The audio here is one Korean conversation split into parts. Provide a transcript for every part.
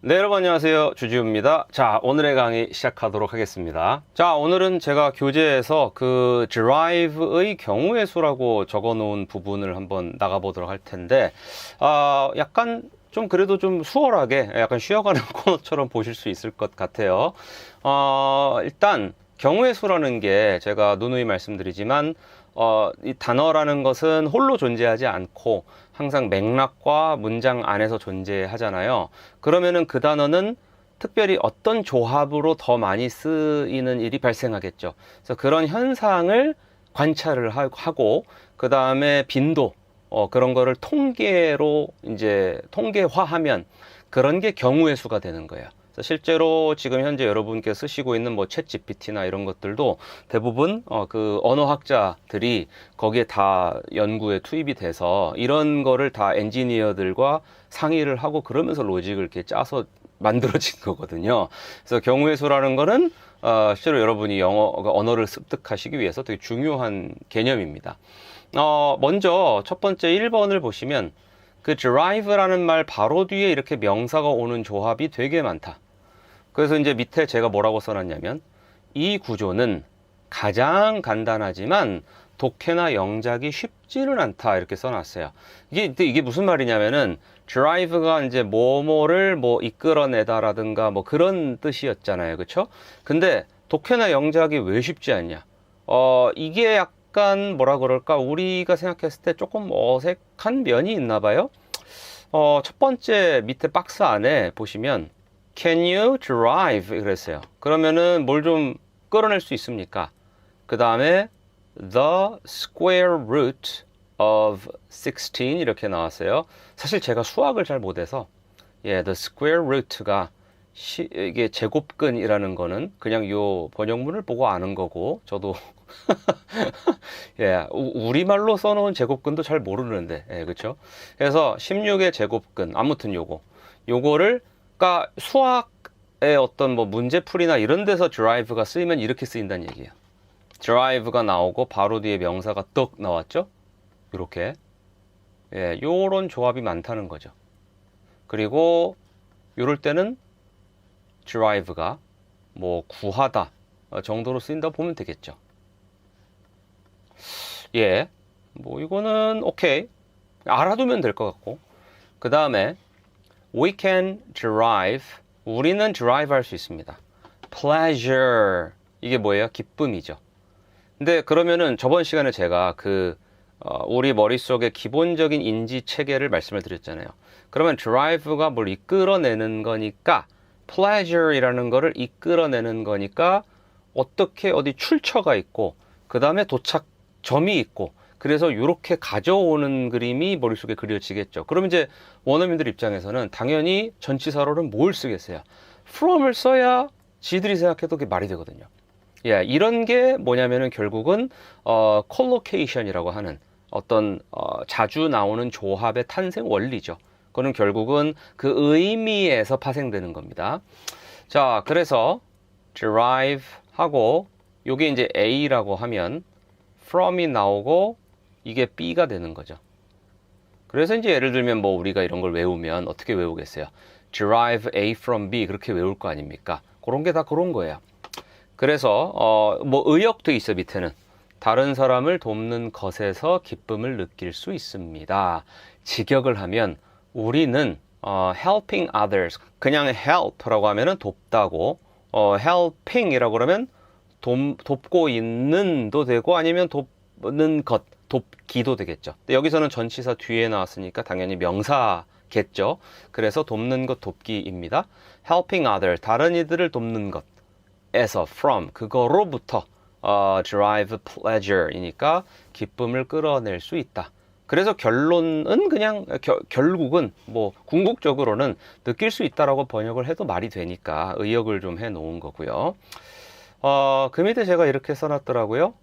네, 여러분 안녕하세요. 주지우입니다. 자, 오늘의 강의 시작하도록 하겠습니다. 자, 오늘은 제가 교재에서 그 drive의 경우의 수라고 적어 놓은 부분을 한번 나가보도록 할 텐데, 약간 좀 그래도 좀 수월하게 약간 쉬어가는 코너처럼 보실 수 있을 것 같아요. 일단 경우의 수라는 게 제가 누누이 말씀드리지만 이 단어라는 것은 홀로 존재하지 않고 항상 맥락과 문장 안에서 존재하잖아요. 그러면은 그 단어는 특별히 어떤 조합으로 더 많이 쓰이는 일이 발생하겠죠. 그래서 그런 현상을 관찰을 하고 그 다음에 빈도 그런 거를 통계로 이제 통계화하면 그런 게 경우의 수가 되는 거예요. 실제로 지금 현재 여러분께 쓰시고 있는 뭐 챗 GPT나 이런 것들도 대부분 그 언어학자들이 거기에 다 연구에 투입이 돼서 이런 거를 다 엔지니어들과 상의를 하고 그러면서 로직을 이렇게 짜서 만들어진 거거든요. 그래서 경우의 수라는 거는 실제로 여러분이 언어를 습득하시기 위해서 되게 중요한 개념입니다. 먼저 첫 번째 1번을 보시면 그 drive라는 말 바로 뒤에 이렇게 명사가 오는 조합이 되게 많다. 그래서 이제 밑에 제가 뭐라고 써놨냐면 이 구조는 가장 간단하지만 독해나 영작이 쉽지는 않다 이렇게 써놨어요. 이게 무슨 말이냐면은 drive가 이제 뭐뭐를 뭐 이끌어내다라든가 뭐 그런 뜻이었잖아요, 그렇죠? 근데 독해나 영작이 왜 쉽지 않냐? 이게 약간 뭐라 그럴까? 우리가 생각했을 때 조금 어색한 면이 있나 봐요. 첫 번째 밑에 박스 안에 보시면 Can you drive? 그랬어요. 그러면은 뭘 좀 끌어낼 수 있습니까? 그 다음에 The square root of 16 이렇게 나왔어요. 사실 제가 수학을 잘 못해서 The square root가 이게 제곱근이라는 거는 그냥 요 번역문을 보고 아는 거고 저도 우리말로 써놓은 제곱근도 잘 모르는데 그렇죠? 그래서 16의 제곱근 아무튼 요거를 그러니까 수학의 어떤 뭐 문제풀이나 이런 데서 drive가 쓰이면 이렇게 쓰인다는 얘기예요. drive가 나오고 바로 뒤에 명사가 떡 나왔죠? 이렇게 요런 조합이 많다는 거죠. 그리고 요럴 때는 drive가 뭐 구하다 정도로 쓰인다고 보면 되겠죠. 뭐 이거는 오케이 알아두면 될 것 같고 그 다음에 we can derive 우리는 derive 할 수 있습니다. pleasure 이게 뭐예요? 기쁨이죠. 근데 그러면은 저번 시간에 제가 우리 머릿속의 기본적인 인지 체계를 말씀을 드렸잖아요. 그러면 drive가 뭘 이끌어내는 거니까 pleasure이라는 거를 이끌어내는 거니까 어떻게 어디 출처가 있고 그 다음에 도착점이 있고 그래서 이렇게 가져오는 그림이 머릿속에 그려지겠죠. 그럼 이제 원어민들 입장에서는 당연히 전치사로는 뭘 쓰겠어요? from을 써야 지들이 생각해도 그게 말이 되거든요. 이런 게 뭐냐면은 결국은 collocation이라고 하는 어떤 자주 나오는 조합의 탄생 원리죠. 그거는 결국은 그 의미에서 파생되는 겁니다. 자, 그래서 derive 하고 요게 이제 A라고 하면 from이 나오고 이게 B가 되는 거죠. 그래서 이제 예를 들면 뭐 우리가 이런 걸 외우면 어떻게 외우겠어요? derive A from B 그렇게 외울 거 아닙니까? 그런 게 다 그런 거예요. 그래서 뭐 의역도 있어 밑에는 다른 사람을 돕는 것에서 기쁨을 느낄 수 있습니다. 직역을 하면 우리는 helping others 그냥 help라고 하면은 돕다고 helping이라고 그러면 돕고 있는도 되고 아니면 돕는 것 돕기도 되겠죠. 근데 여기서는 전치사 뒤에 나왔으니까 당연히 명사겠죠. 그래서 돕는 것 돕기입니다. helping other 다른 이들을 돕는 것에서 from 그거로부터 derive pleasure이니까 기쁨을 끌어낼 수 있다. 그래서 결론은 그냥 결국은 뭐 궁극적으로는 느낄 수 있다라고 번역을 해도 말이 되니까 의역을 좀 해 놓은 거고요. 그 밑에 제가 이렇게 써놨더라고요.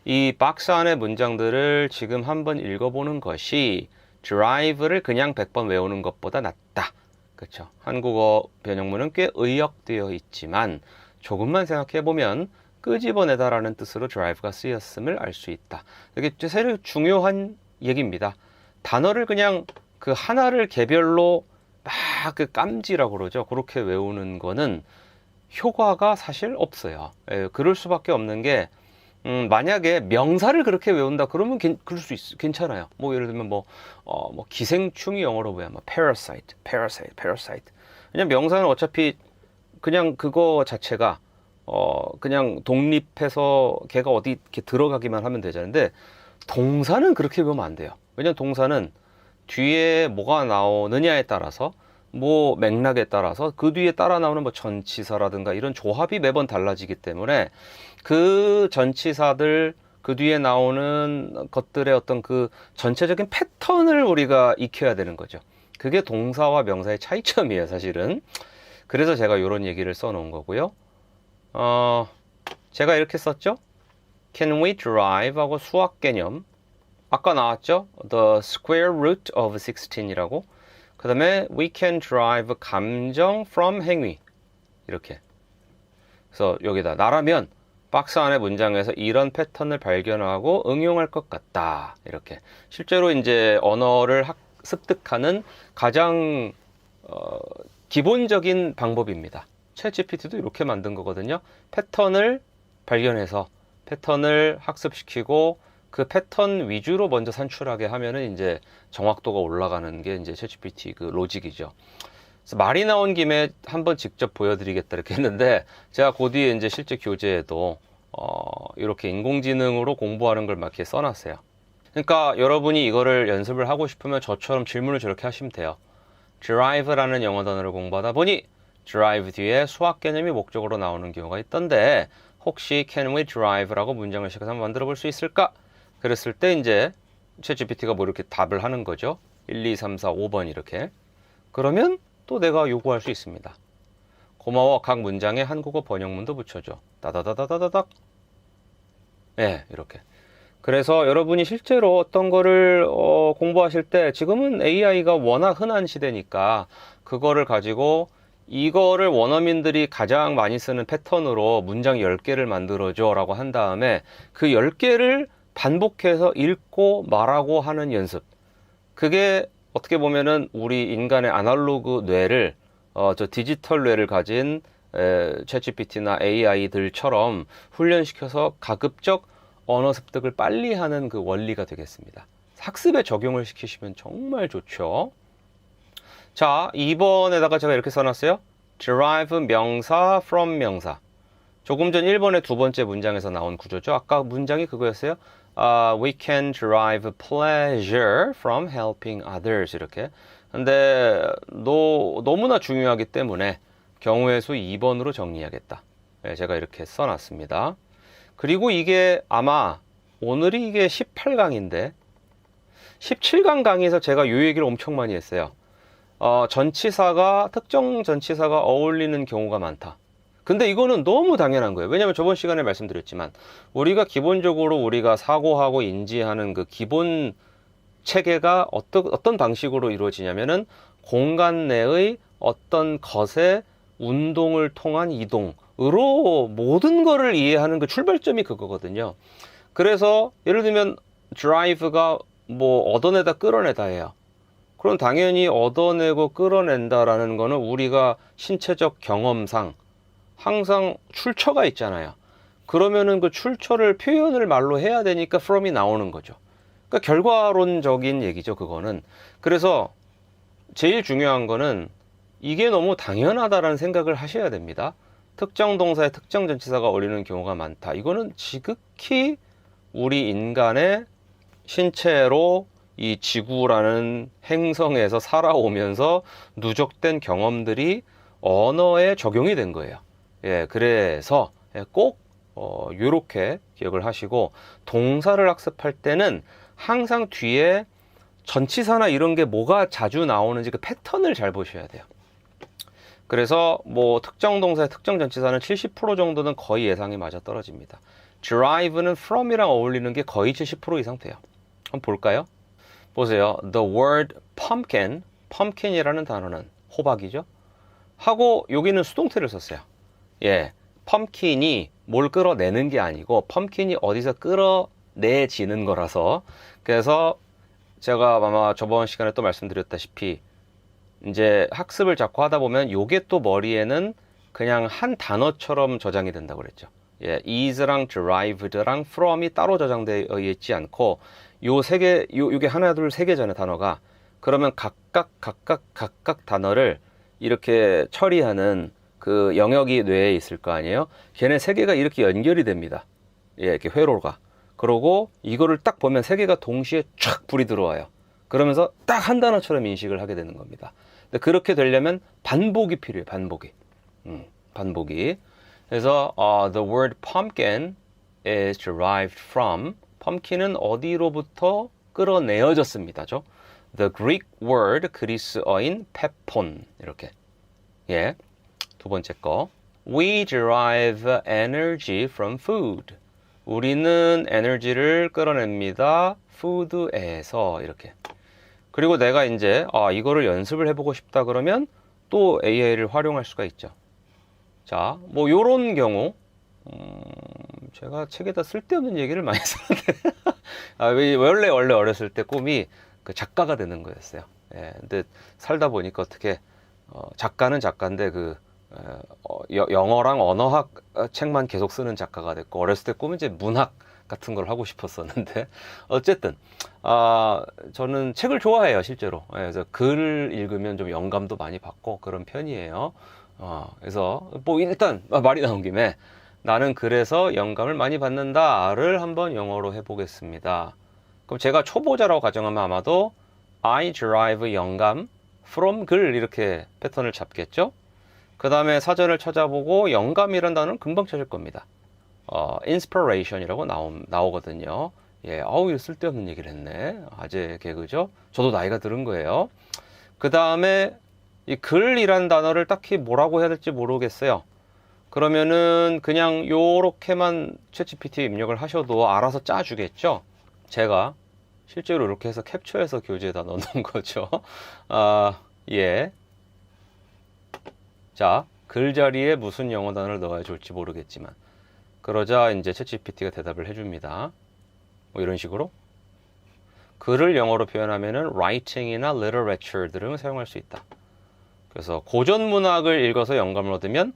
이 박스 안의 문장들을 지금 한번 읽어보는 것이 drive를 그냥 100번 외우는 것보다 낫다. 그렇죠. 한국어 변형문은 꽤 의역되어 있지만 조금만 생각해보면 끄집어내다라는 뜻으로 drive가 쓰였음을 알 수 있다. 이게 제일 중요한 얘기입니다. 단어를 그냥 그 하나를 개별로 막 그 깜지라고 그러죠. 그렇게 외우는 거는 효과가 사실 없어요. 예, 그럴 수밖에 없는 게 만약에 명사를 그렇게 외운다 그러면 그럴 수 괜찮아요. 뭐 예를 들면 뭐 기생충이 영어로 뭐야? 뭐 parasite. 그냥 명사는 어차피 그냥 그거 자체가 그냥 독립해서 걔가 어디 이렇게 들어가기만 하면 되잖아요. 동사는 그렇게 외우면 안 돼요. 왜냐면 동사는 뒤에 뭐가 나오느냐에 따라서 뭐 맥락에 따라서 그 뒤에 따라 나오는 뭐 전치사라든가 이런 조합이 매번 달라지기 때문에 그 전치사들 그 뒤에 나오는 것들의 어떤 그 전체적인 패턴을 우리가 익혀야 되는 거죠. 그게 동사와 명사의 차이점이에요, 사실은. 그래서 제가 이런 얘기를 써놓은 거고요. 제가 이렇게 썼죠. Can we drive 하고 수학 개념. 아까 나왔죠. The square root of 16이라고. 그 다음에 we can drive 감정 from 행위. 이렇게. 그래서 여기다 나라면 박스 안의 문장에서 이런 패턴을 발견하고 응용할 것 같다. 이렇게. 실제로 이제 언어를 습득하는 가장 기본적인 방법입니다. 챗GPT도 이렇게 만든 거거든요. 패턴을 발견해서 패턴을 학습시키고 그 패턴 위주로 먼저 산출하게 하면은 이제 정확도가 올라가는 게 이제 챗GPT 그 로직이죠. 그래서 말이 나온 김에 한번 직접 보여드리겠다 이렇게 했는데 제가 그 뒤에 이제 실제 교재에도 이렇게 인공지능으로 공부하는 걸 막 이렇게 써놨어요. 그러니까 여러분이 이거를 연습을 하고 싶으면 저처럼 질문을 저렇게 하시면 돼요. drive라는 영어 단어를 공부하다 보니 drive 뒤에 수학 개념이 목적으로 나오는 경우가 있던데 혹시 can we drive라고 문장을 시작해서 한번 만들어 볼 수 있을까? 그랬을 때 이제 챗GPT가 뭐 이렇게 답을 하는 거죠. 1, 2, 3, 4, 5번 이렇게. 그러면 또 내가 요구할 수 있습니다. 고마워. 각 문장에 한국어 번역문도 붙여줘. 따다다다다닥. 네, 이렇게. 그래서 여러분이 실제로 어떤 거를 공부하실 때 지금은 AI가 워낙 흔한 시대니까 그거를 가지고 이거를 원어민들이 가장 많이 쓰는 패턴으로 문장 10개를 만들어줘 라고 한 다음에 그 10개를 반복해서 읽고 말하고 하는 연습. 그게 어떻게 보면은 우리 인간의 아날로그 뇌를 저 디지털 뇌를 가진 챗GPT나 AI들처럼 훈련시켜서 가급적 언어 습득을 빨리 하는 그 원리가 되겠습니다. 학습에 적용을 시키시면 정말 좋죠. 자, 2번에다가 제가 이렇게 써놨어요. derive 명사 from 명사. 조금 전 1번의 두 번째 문장에서 나온 구조죠. 아까 문장이 그거였어요. We can derive pleasure from helping others. 이렇게. 근데 너무나 중요하기 때문에 경우의 수 2번으로 정리하겠다. 네, 제가 이렇게 써놨습니다. 그리고 이게 아마 오늘이 이게 18강인데 17강 강의에서 제가 이 얘기를 엄청 많이 했어요. 특정 전치사가 어울리는 경우가 많다. 근데 이거는 너무 당연한 거예요. 왜냐하면 저번 시간에 말씀드렸지만 우리가 기본적으로 우리가 사고하고 인지하는 그 기본 체계가 어떤 방식으로 이루어지냐면은 공간 내의 어떤 것의 운동을 통한 이동으로 모든 거를 이해하는 그 출발점이 그거거든요. 그래서 예를 들면 drive가 뭐 얻어내다 끌어내다예요. 그럼 당연히 얻어내고 끌어낸다라는 거는 우리가 신체적 경험상 항상 출처가 있잖아요. 그러면은 그 출처를 표현을 말로 해야 되니까 from이 나오는 거죠. 그러니까 결과론적인 얘기죠, 그거는. 그래서 제일 중요한 거는 이게 너무 당연하다라는 생각을 하셔야 됩니다. 특정 동사에 특정 전치사가 어울리는 경우가 많다. 이거는 지극히 우리 인간의 신체로 이 지구라는 행성에서 살아오면서 누적된 경험들이 언어에 적용이 된 거예요. 예, 그래서 꼭 요렇게 기억을 하시고 동사를 학습할 때는 항상 뒤에 전치사나 이런 게 뭐가 자주 나오는지 그 패턴을 잘 보셔야 돼요. 그래서 뭐 특정 동사의 특정 전치사는 70% 정도는 거의 예상이 맞아 떨어집니다. drive는 from이랑 어울리는 게 거의 70% 이상 돼요. 한번 볼까요? 보세요. The word pumpkin이라는 단어는 호박이죠. 하고 여기는 수동태를 썼어요. 예, 펌킨이 뭘 끌어내는 게 아니고 펌킨이 어디서 끌어내지는 거라서. 그래서 제가 아마 저번 시간에 또 말씀드렸다시피 이제 학습을 자꾸 하다 보면 요게 또 머리에는 그냥 한 단어처럼 저장이 된다고 그랬죠. 예, is랑 derived랑 from이 따로 저장되어 있지 않고 요 세 개, 요게 하나, 둘, 세 개잖아요, 단어가. 그러면 각각 단어를 이렇게 처리하는 그 영역이 뇌에 있을 거 아니에요? 걔네 세 개가 이렇게 연결이 됩니다. 예, 이렇게 회로가. 그러고 이거를 딱 보면 세 개가 동시에 촥 불이 들어와요. 그러면서 딱 한 단어처럼 인식을 하게 되는 겁니다. 근데 그렇게 되려면 반복이 필요해요, 반복이. 반복이. 그래서 the word pumpkin is derived from, pumpkin은 어디로부터 끌어내어졌습니다죠. The Greek word, 그리스어인 pepon, 이렇게. 예, 두 번째 거. We derive energy from food. 우리는 에너지를 끌어냅니다. food에서, 이렇게. 그리고 내가 이제 이거를 연습을 해보고 싶다 그러면 또 AI를 활용할 수가 있죠. 자, 뭐 요런 경우 제가 책에다 쓸데없는 얘기를 많이 썼는데 원래 어렸을 때 꿈이 그 작가가 되는 거였어요. 예, 근데 살다 보니까 어떻게 작가는 작가인데 그 영어랑 언어학 책만 계속 쓰는 작가가 됐고, 어렸을 때 꿈은 이제 문학 같은 걸 하고 싶었었는데 어쨌든 저는 책을 좋아해요, 실제로. 예, 그래서 글 읽으면 좀 영감도 많이 받고 그런 편이에요. 그래서 뭐 일단 말이 나온 김에 나는 그래서 영감을 많이 받는다를 한번 영어로 해보겠습니다. 그럼 제가 초보자라고 가정하면 아마도 I derive 영감 from 글, 이렇게 패턴을 잡겠죠. 그 다음에 사전을 찾아보고 영감이란 단어는 금방 찾을 겁니다. inspiration이라고 나오거든요. 예, 이거 쓸데없는 얘기를 했네. 아재 개그죠. 저도 나이가 들은 거예요. 그 다음에 이 글이란 단어를 딱히 뭐라고 해야 될지 모르겠어요. 그러면은 그냥 요렇게만 챗GPT에 입력을 하셔도 알아서 짜주겠죠. 제가 실제로 이렇게 해서 캡처해서 교재에다 넣는 거죠. 예. 자, 글 자리에 무슨 영어 단어를 넣어야 좋을지 모르겠지만, 그러자 이제 챗GPT가 대답을 해줍니다. 뭐 이런 식으로. 글을 영어로 표현하면은 writing이나 literature들을 사용할 수 있다. 그래서 고전 문학을 읽어서 영감을 얻으면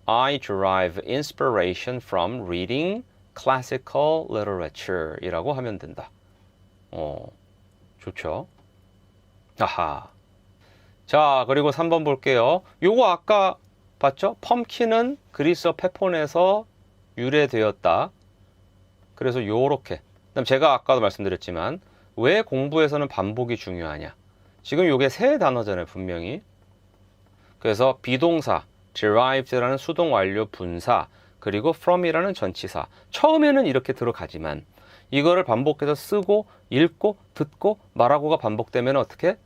I derive inspiration from reading classical literature 이라고 하면 된다. 좋죠. 아하. 자, 그리고 3번 볼게요. 요거 아까 봤죠? 펌킨은 그리스어 페폰에서 유래되었다. 그래서 요렇게. 그다음 제가 아까도 말씀드렸지만 왜 공부에서는 반복이 중요하냐? 지금 요게 세 단어잖아요, 분명히. 그래서 비동사, derived라는 수동 완료 분사, 그리고 from이라는 전치사. 처음에는 이렇게 들어가지만 이거를 반복해서 쓰고 읽고 듣고 말하고가 반복되면 어떻게?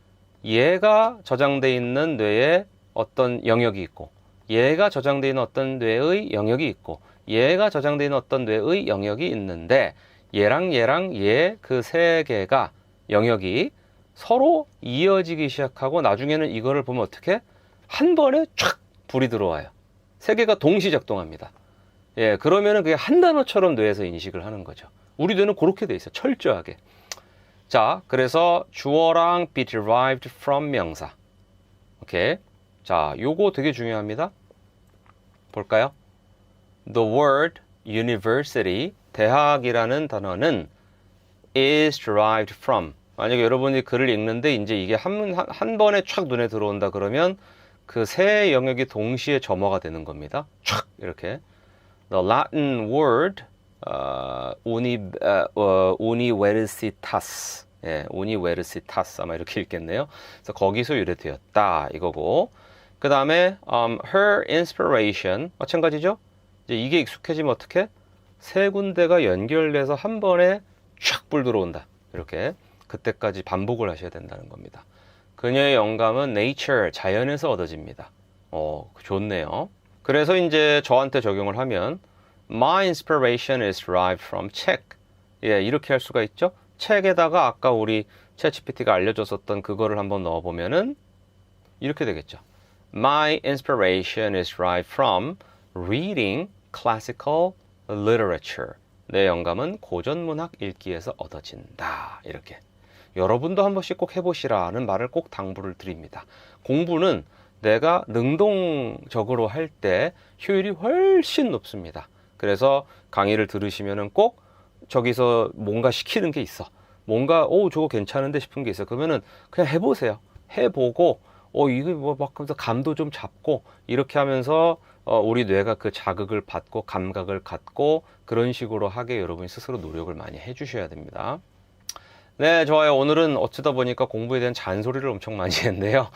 얘가 저장돼 있는 뇌에 어떤 영역이 있고, 얘가 저장돼 있는 어떤 뇌의 영역이 있고, 얘가 저장돼 있는 어떤 뇌의 영역이 있는데, 얘랑 얘 그 세 개가 영역이 서로 이어지기 시작하고 나중에는 이거를 보면 어떻게? 한 번에 촥 불이 들어와요. 세 개가 동시 작동합니다. 예, 그러면은 그게 한 단어처럼 뇌에서 인식을 하는 거죠. 우리 뇌는 그렇게 돼 있어요. 철저하게. 자, 그래서 주어랑 be derived from 명사. 오케이. 자, 요거 되게 중요합니다. 볼까요? The word university, 대학이라는 단어는 is derived from. 만약에 여러분이 글을 읽는데 이제 이게 한 번에 촥 눈에 들어온다 그러면 그 세 영역이 동시에 점어가 되는 겁니다. 촥 이렇게. The Latin word universitas, 예, universitas 아마 이렇게 읽겠네요. 그래서 거기서 유래되었다 이거고. 그 다음에 her inspiration 마찬가지죠. 이제 이게 익숙해지면 어떻게? 세 군데가 연결돼서 한 번에 촥 불 들어온다. 이렇게 그때까지 반복을 하셔야 된다는 겁니다. 그녀의 영감은 nature, 자연에서 얻어집니다. 좋네요. 그래서 이제 저한테 적용을 하면 My inspiration is derived from 책. 예, 이렇게 할 수가 있죠. 책에다가 아까 우리 챗GPT가 알려줬었던 그거를 한번 넣어보면은 이렇게 되겠죠. My inspiration is derived from reading classical literature. 내 영감은 고전 문학 읽기에서 얻어진다. 이렇게. 여러분도 한 번씩 꼭 해보시라는 말을 꼭 당부를 드립니다. 공부는 내가 능동적으로 할 때 효율이 훨씬 높습니다. 그래서 강의를 들으시면은 꼭 저기서 뭔가 시키는 게 있어. 뭔가 저거 괜찮은데 싶은 게 있어. 그러면은 그냥 해보세요. 해보고 이거 막 감도 좀 잡고 이렇게 하면서 우리 뇌가 그 자극을 받고 감각을 갖고 그런 식으로 하게 여러분이 스스로 노력을 많이 해주셔야 됩니다. 네, 좋아요. 오늘은 어쩌다 보니까 공부에 대한 잔소리를 엄청 많이 했네요.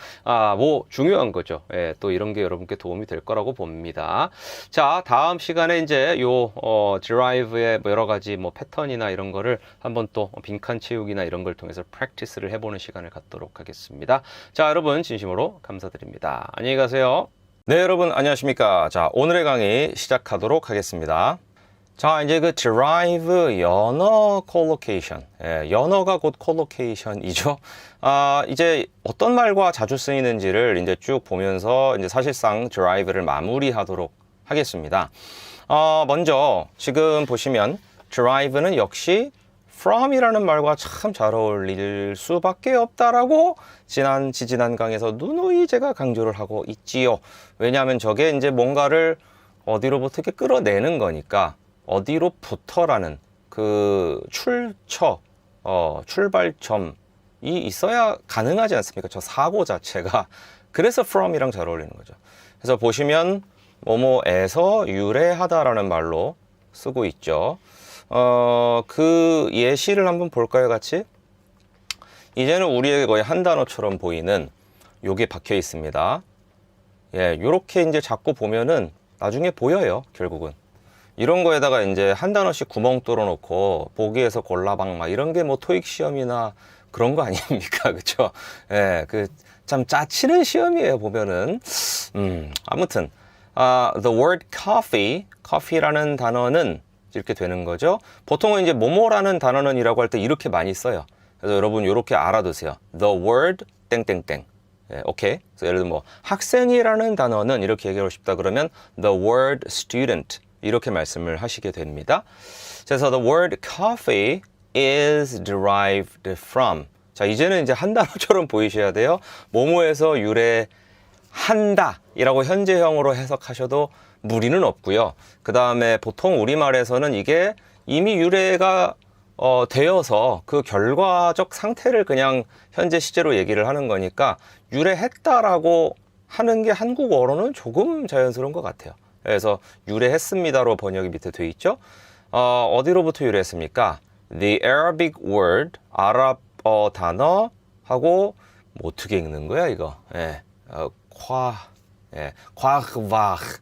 뭐 중요한 거죠. 예, 또 이런 게 여러분께 도움이 될 거라고 봅니다. 자, 다음 시간에 이제 드라이브의 여러 가지 패턴이나 이런 거를 한번 또 빈칸 채우기나 이런 걸 통해서 프랙티스를 해보는 시간을 갖도록 하겠습니다. 자, 여러분 진심으로 감사드립니다. 안녕히 가세요. 네, 여러분 안녕하십니까. 자, 오늘의 강의 시작하도록 하겠습니다. 자, 이제 그 derive 연어 collocation. 연어가 곧 collocation이죠. 이제 어떤 말과 자주 쓰이는지를 이제 쭉 보면서 이제 사실상 derive를 마무리하도록 하겠습니다. 먼저 지금 보시면 derive는 역시 from이라는 말과 참 잘 어울릴 수밖에 없다라고 지지난 강에서 누누이 제가 강조를 하고 있지요. 왜냐하면 저게 이제 뭔가를 어디로부터 이렇게 끌어내는 거니까 어디로부터라는 그 출발점이 있어야 가능하지 않습니까? 저 사고 자체가. 그래서 from이랑 잘 어울리는 거죠. 그래서 보시면 뭐뭐에서 유래하다라는 말로 쓰고 있죠. 그 예시를 한번 볼까요, 같이? 이제는 우리에게 거의 한 단어처럼 보이는 요게 박혀 있습니다. 예, 요렇게 이제 자꾸 보면은 나중에 보여요, 결국은. 이런 거에다가 이제 한 단어씩 구멍 뚫어 놓고 보기에서 골라방 막 이런 게 토익 시험이나 그런 거 아닙니까? 그쵸? 예, 참 짜치는 시험이에요, 보면은. 아무튼, the word coffee라는 단어는 이렇게 되는 거죠. 보통은 이제 뭐뭐라는 단어는 이라고 할 때 이렇게 많이 써요. 그래서 여러분 이렇게 알아두세요. the word 땡땡땡. 예, 오케이. 그래서 예를 들면 학생이라는 단어는 이렇게 얘기하고 싶다 그러면 the word student. 이렇게 말씀을 하시게 됩니다. 그래서 the word coffee is derived from. 자, 이제는 이제 한 단어처럼 보이셔야 돼요. 뭐뭐에서 유래한다 이라고 현재형으로 해석하셔도 무리는 없고요. 그 다음에 보통 우리말에서는 이게 이미 유래가 되어서 그 결과적 상태를 그냥 현재 시제로 얘기를 하는 거니까 유래했다라고 하는 게 한국어로는 조금 자연스러운 것 같아요. 그래서 유래했습니다로 번역이 밑에 돼 있죠. 어디로부터 유래했습니까? The Arabic word, 아랍어 단어하고 어떻게 읽는 거야 이거? 예, 과흐바흐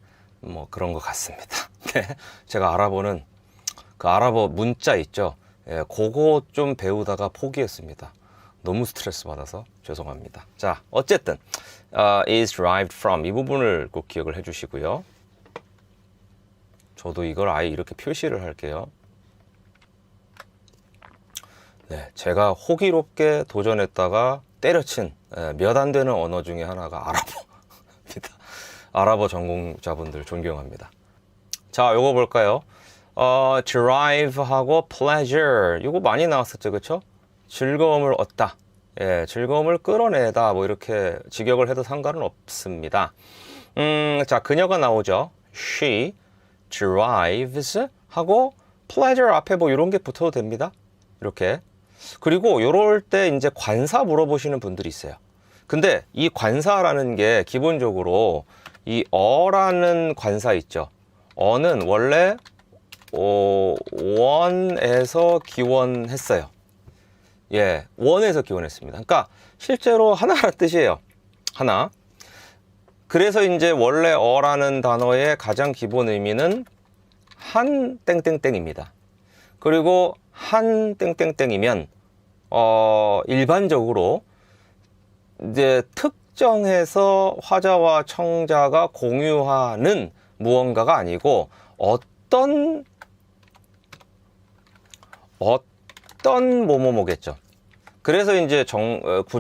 그런 것 같습니다. 네, 제가 알아보는 그 아랍어 문자 있죠. 예, 그거 좀 배우다가 포기했습니다. 너무 스트레스 받아서 죄송합니다. 자, 어쨌든 is derived from 이 부분을 꼭 기억을 해주시고요. 저도 이걸 아예 이렇게 표시를 할게요. 네, 제가 호기롭게 도전했다가 때려친 몇 안 되는 언어 중에 하나가 아랍어입니다. 아랍어 전공자분들 존경합니다. 자, 요거 볼까요? derive하고 pleasure 요거 많이 나왔었죠, 그쵸? 즐거움을 얻다, 예, 즐거움을 끌어내다 이렇게 직역을 해도 상관은 없습니다. 자, 그녀가 나오죠. She derives 하고 pleasure 앞에 이런 게 붙어도 됩니다. 이렇게. 그리고 요럴 때 이제 관사 물어보시는 분들이 있어요. 근데 이 관사라는 게 기본적으로 이 어라는 관사 있죠. 어는 원래 원에서 기원했어요. 예, 원에서 기원했습니다. 그러니까 실제로 하나라는 뜻이에요. 하나. 그래서 이제 원래 어라는 단어의 가장 기본 의미는 한 땡땡땡입니다. 그리고 한 땡땡땡이면 일반적으로 이제 특정해서 화자와 청자가 공유하는 무언가가 아니고 어떤 뭐뭐뭐겠죠. 그래서 이제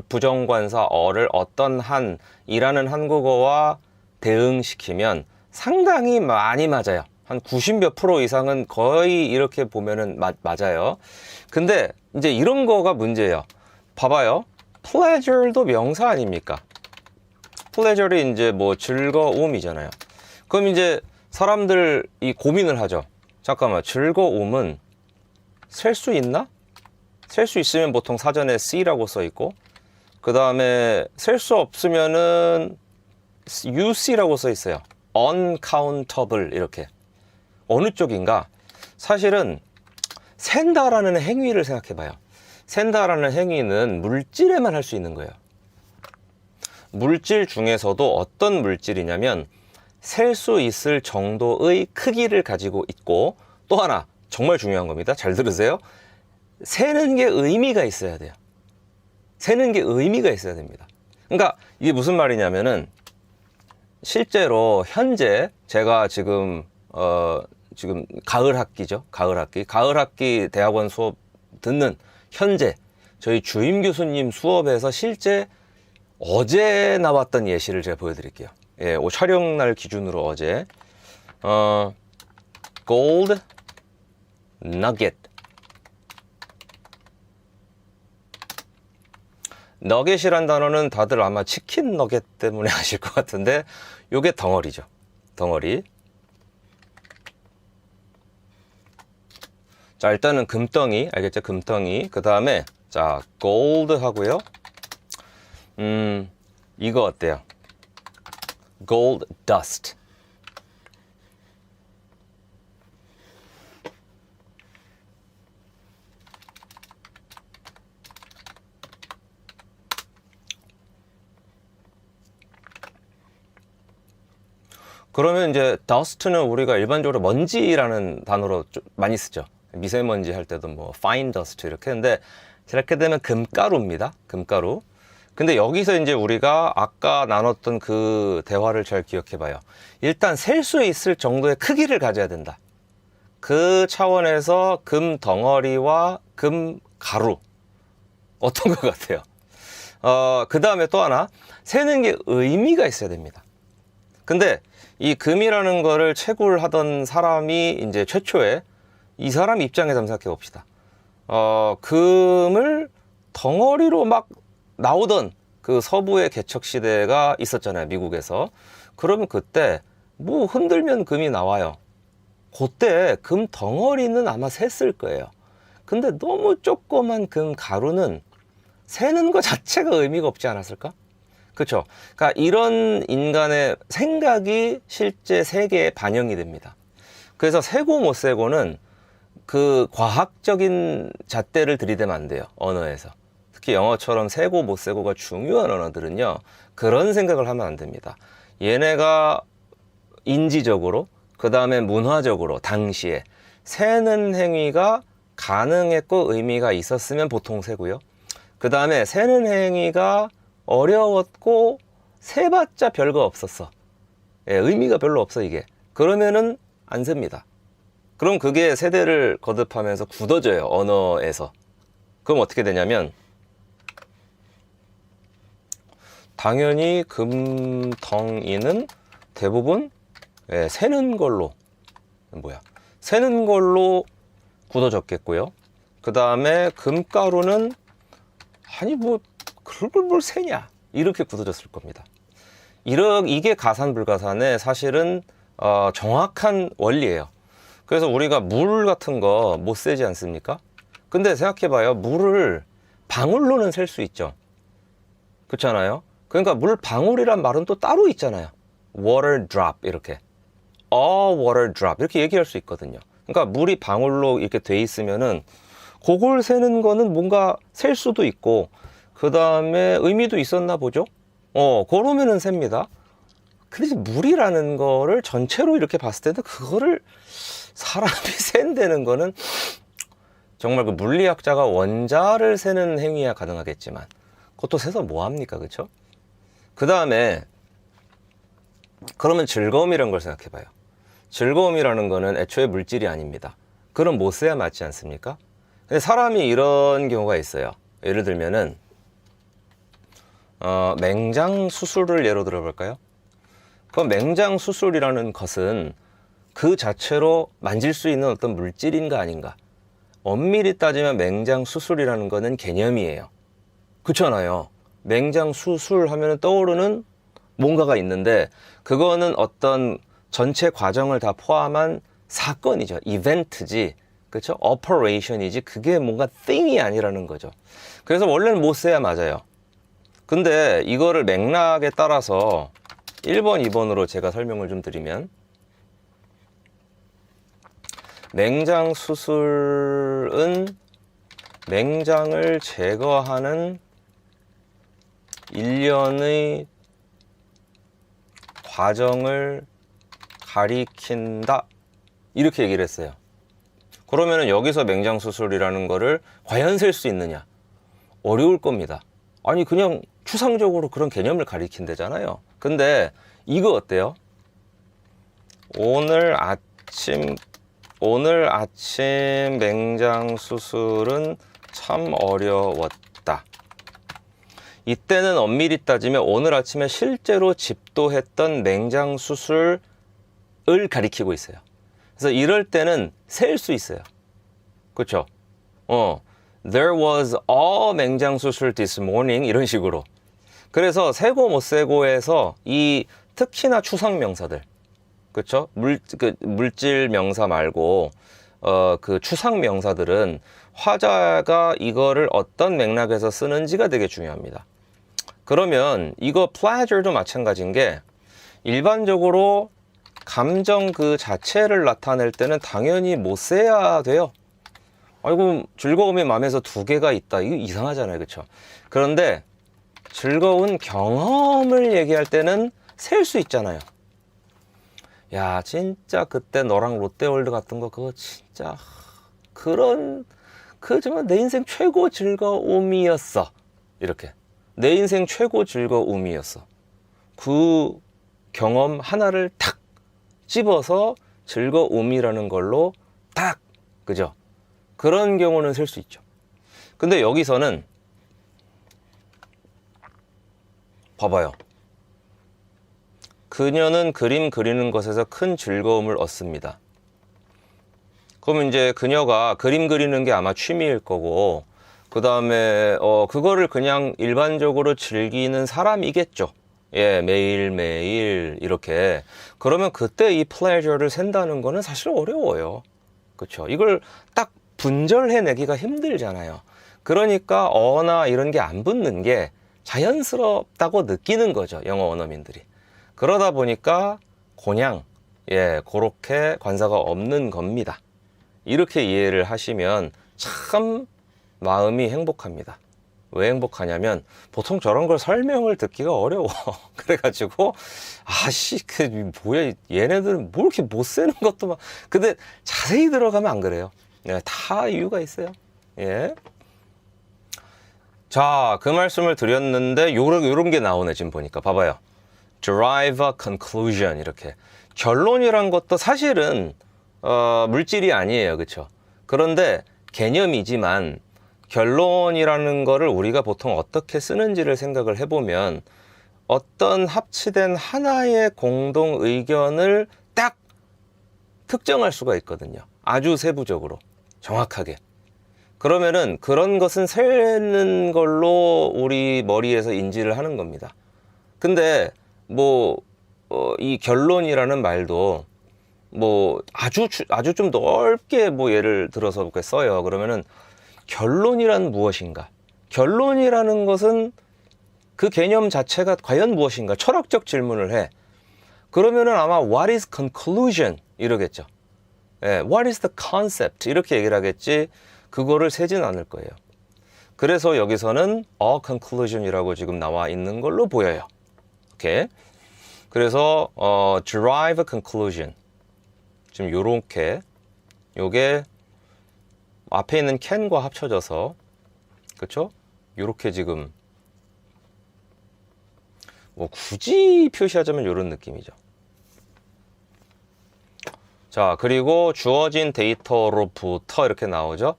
부정관사 어를 어떤 한이라는 한국어와 대응시키면 상당히 많이 맞아요. 한 90몇 % 이상은 거의 이렇게 보면은 맞아요. 근데 이제 이런 거가 문제예요. 봐봐요. pleasure도 명사 아닙니까? pleasure이 이제 뭐 즐거움이잖아요. 그럼 이제 사람들이 고민을 하죠. 잠깐만, 즐거움은 셀 수 있나? 셀 수 있으면 보통 사전에 C라고 써 있고, 그 다음에 셀 수 없으면은 UC라고 써 있어요. uncountable 이렇게. 어느 쪽인가? 사실은 센다라는 행위를 생각해 봐요. 센다라는 행위는 물질에만 할 수 있는 거예요. 물질 중에서도 어떤 물질이냐면 셀 수 있을 정도의 크기를 가지고 있고, 또 하나 정말 중요한 겁니다. 잘 들으세요. 세는 게 의미가 있어야 돼요. 세는 게 의미가 있어야 됩니다. 그러니까 이게 무슨 말이냐면은 실제로 현재 제가 지금 가을 학기죠. 가을 학기 대학원 수업 듣는 현재 저희 주임 교수님 수업에서 실제 어제 나왔던 예시를 제가 보여드릴게요. 예, 촬영 날 기준으로 어제 gold nugget. 너겟이란 단어는 다들 아마 치킨 너겟 때문에 아실 것 같은데, 요게 덩어리죠. 덩어리. 자, 일단은 금덩이, 알겠죠? 금덩이. 그 다음에 자, gold 하고요. 이거 어때요? gold dust. 그러면 이제 dust는 우리가 일반적으로 먼지라는 단어로 좀 많이 쓰죠. 미세먼지 할 때도 뭐 fine dust 이렇게 했는데, 이렇게 되면 금가루입니다. 금가루. 근데 여기서 이제 우리가 아까 나눴던 그 대화를 잘 기억해 봐요. 일단 셀 수 있을 정도의 크기를 가져야 된다. 그 차원에서 금 덩어리와 금 가루 어떤 것 같아요? 그 다음에 또 하나, 세는 게 의미가 있어야 됩니다. 근데 이 금이라는 거를 채굴하던 사람이 이제 최초에 이 사람 입장에서 한번 생각해 봅시다. 금을 덩어리로 막 나오던 그 서부의 개척 시대가 있었잖아요, 미국에서. 그러면 그때 뭐 흔들면 금이 나와요. 그때 금 덩어리는 아마 셌을 거예요. 근데 너무 조그만 금 가루는 세는 것 자체가 의미가 없지 않았을까? 그렇죠? 그러니까 이런 인간의 생각이 실제 세계에 반영이 됩니다. 그래서 세고 못 세고는 그 과학적인 잣대를 들이대면 안 돼요, 언어에서. 특히 영어처럼 세고 못 세고가 중요한 언어들은요, 그런 생각을 하면 안 됩니다. 얘네가 인지적으로, 그 다음에 문화적으로 당시에 세는 행위가 가능했고 의미가 있었으면 보통 세고요. 그 다음에 세는 행위가 어려웠고 세봤자 별거 없었어. 예, 의미가 별로 없어 이게. 그러면은 안 셉니다. 그럼 그게 세대를 거듭하면서 굳어져요, 언어에서. 그럼 어떻게 되냐면, 당연히 금덩이는 대부분 세는 걸로 세는 걸로 굳어졌겠고요. 그 다음에 금가루는 아니 뭐 그걸 뭘 세냐 이렇게 굳어졌을 겁니다. 이게 가산불가산의 사실은 정확한 원리예요. 그래서 우리가 물 같은 거 못 세지 않습니까? 근데 생각해봐요. 물을 방울로는 셀 수 있죠. 그렇잖아요. 그러니까 물 방울이란 말은 또 따로 있잖아요. water drop 이렇게, a water drop 이렇게 얘기할 수 있거든요. 그러니까 물이 방울로 이렇게 돼 있으면은 그걸 세는 거는 뭔가 셀 수도 있고, 그 다음에 의미도 있었나 보죠. 그러면은 셉니다. 근데 물이라는 거를 전체로 이렇게 봤을 때는 그거를 사람이 센다는 거는 정말 그 물리학자가 원자를 세는 행위야 가능하겠지만, 그것도 세서 뭐합니까, 그쵸? 그 다음에 그러면 즐거움이라는 걸 생각해 봐요. 즐거움이라는 거는 애초에 물질이 아닙니다. 그럼 못 세야 맞지 않습니까? 근데 사람이 이런 경우가 있어요. 예를 들면은 맹장 수술을 예로 들어볼까요? 그 맹장 수술이라는 것은 그 자체로 만질 수 있는 어떤 물질인가 아닌가? 엄밀히 따지면 맹장 수술이라는 거는 개념이에요. 그렇잖아요. 맹장수술 하면 떠오르는 뭔가가 있는데 그거는 어떤 전체 과정을 다 포함한 사건이죠. 이벤트지. 그렇죠? operation이지. 그게 뭔가 thing이 아니라는 거죠. 그래서 원래는 못 써야 맞아요. 근데 이거를 맥락에 따라서 1번, 2번으로 제가 설명을 좀 드리면 맹장 수술은 맹장을 제거하는 일련의 과정을 가리킨다. 이렇게 얘기를 했어요. 그러면은 여기서 맹장 수술이라는 거를 과연 셀 수 있느냐? 어려울 겁니다. 아니 그냥 추상적으로 그런 개념을 가리킨대잖아요. 근데 이거 어때요? 오늘 아침 맹장 수술은 참 어려웠다. 이때는 엄밀히 따지면 오늘 아침에 실제로 집도했던 맹장 수술을 가리키고 있어요. 그래서 이럴 때는 셀 수 있어요. 그렇죠? There was a 맹장 수술 this morning 이런 식으로. 그래서 세고 못 세고에서 이 특히나 추상 명사들, 그렇죠? 물질 명사 말고 그 추상 명사들은 화자가 이거를 어떤 맥락에서 쓰는지가 되게 중요합니다. 그러면 이거 pleasure도 마찬가지인 게 일반적으로 감정 그 자체를 나타낼 때는 당연히 못 세야 돼요. 아이고 즐거움이 마음에서 두 개가 있다. 이거 이상하잖아요. 그렇죠? 그런데 즐거운 경험을 얘기할 때는 셀 수 있잖아요. 야 진짜 그때 너랑 롯데월드 갔던 거 그거 진짜 정말 내 인생 최고 즐거움이었어. 이렇게 내 인생 최고 즐거움이었어. 그 경험 하나를 탁 집어서 즐거움이라는 걸로 딱 그죠? 그런 경우는 셀 수 있죠. 근데 여기서는 봐봐요. 그녀는 그림 그리는 것에서 큰 즐거움을 얻습니다. 그럼 이제 그녀가 그림 그리는 게 아마 취미일 거고, 그 다음에 그거를 그냥 일반적으로 즐기는 사람이겠죠. 예, 매일매일 이렇게. 그러면 그때 이 pleasure를 센다는 거는 사실 어려워요. 그렇죠? 이걸 딱 분절해내기가 힘들잖아요. 그러니까 어나 이런 게 안 붙는 게 자연스럽다고 느끼는 거죠. 영어 원어민들이. 그러다 보니까 그냥 그렇게 관사가 없는 겁니다. 이렇게 이해를 하시면 참 마음이 행복합니다. 왜 행복하냐면 보통 저런 걸 설명을 듣기가 어려워. 그래가지고 뭐야 얘네들은 뭐 이렇게 못 세는 것도 막. 근데 자세히 들어가면 안 그래요. 다 이유가 있어요. 예. 자, 그 말씀을 드렸는데 요런 게 나오네. 지금 보니까 봐봐요. derive a conclusion 이렇게. 결론이란 것도 사실은 물질이 아니에요. 그렇죠? 그런데 개념이지만 결론이라는 거를 우리가 보통 어떻게 쓰는지를 생각을 해보면 어떤 합치된 하나의 공동 의견을 딱 특정할 수가 있거든요. 아주 세부적으로 정확하게. 그러면은 그런 것은 세는 걸로 우리 머리에서 인지를 하는 겁니다. 근데 이 결론이라는 말도 아주 좀 넓게 예를 들어서 이렇게 써요. 그러면은 결론이란 무엇인가? 결론이라는 것은 그 개념 자체가 과연 무엇인가? 철학적 질문을 해. 그러면은 아마 what is conclusion? 이러겠죠. what is the concept? 이렇게 얘기를 하겠지. 그거를 세진 않을 거예요. 그래서 여기서는 a conclusion이라고 지금 나와 있는 걸로 보여요. 오케이. 그래서 derive a conclusion. 지금 요렇게 요게 앞에 있는 can과 합쳐져서 그쵸? 요렇게 지금 굳이 표시하자면 요런 느낌이죠. 자, 그리고 주어진 데이터로부터 이렇게 나오죠.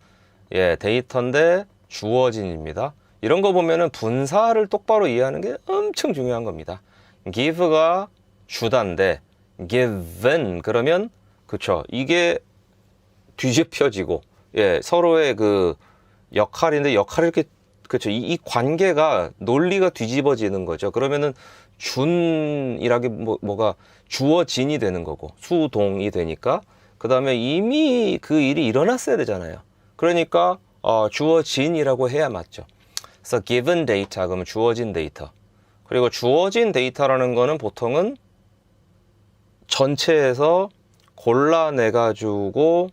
예, 데이터인데 주어진입니다. 이런 거 보면은 분사를 똑바로 이해하는 게 엄청 중요한 겁니다. give가 주단데 given 그러면 그쵸? 이게 뒤집혀지고 서로의 그 역할인데 역할을 이렇게 그렇죠. 이 관계가 논리가 뒤집어지는 거죠. 그러면은 준이라기 뭐가 주어진이 되는 거고 수동이 되니까 그 다음에 이미 그 일이 일어났어야 되잖아요. 그러니까 주어진이라고 해야 맞죠. 그래서 given data 그러면 주어진 데이터. 그리고 주어진 데이터라는 거는 보통은 전체에서 골라내가지고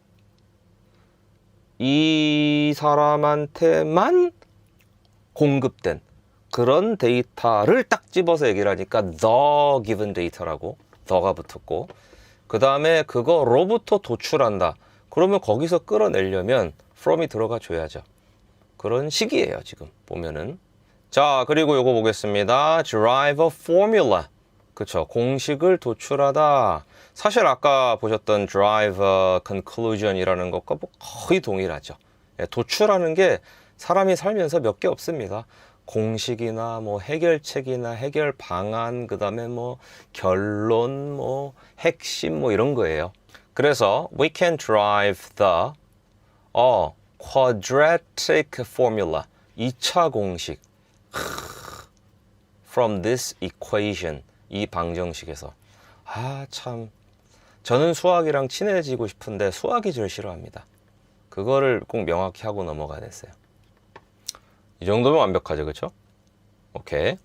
이 사람한테만 공급된 그런 데이터를 딱 집어서 얘기를 하니까 the given data라고 the가 붙었고 그 다음에 그거로부터 도출한다. 그러면 거기서 끌어내려면 from이 들어가 줘야죠. 그런 식이에요 지금 보면은. 자 그리고 요거 보겠습니다. derive a formula. 그쵸, 공식을 도출하다. 사실 아까 보셨던 derive a conclusion이라는 것과 뭐 거의 동일하죠. 도출하는 게 사람이 살면서 몇 개 없습니다. 공식이나 뭐 해결책이나 해결 방안, 그 다음에 뭐 결론, 뭐 핵심 뭐 이런 거예요. 그래서 we can derive the quadratic formula 2차 공식 from this equation 이 방정식에서. 참 저는 수학이랑 친해지고 싶은데 수학이 제일 싫어합니다. 그거를 꼭 명확히 하고 넘어가야 됐어요. 이 정도면 완벽하죠, 그렇죠? 오케이.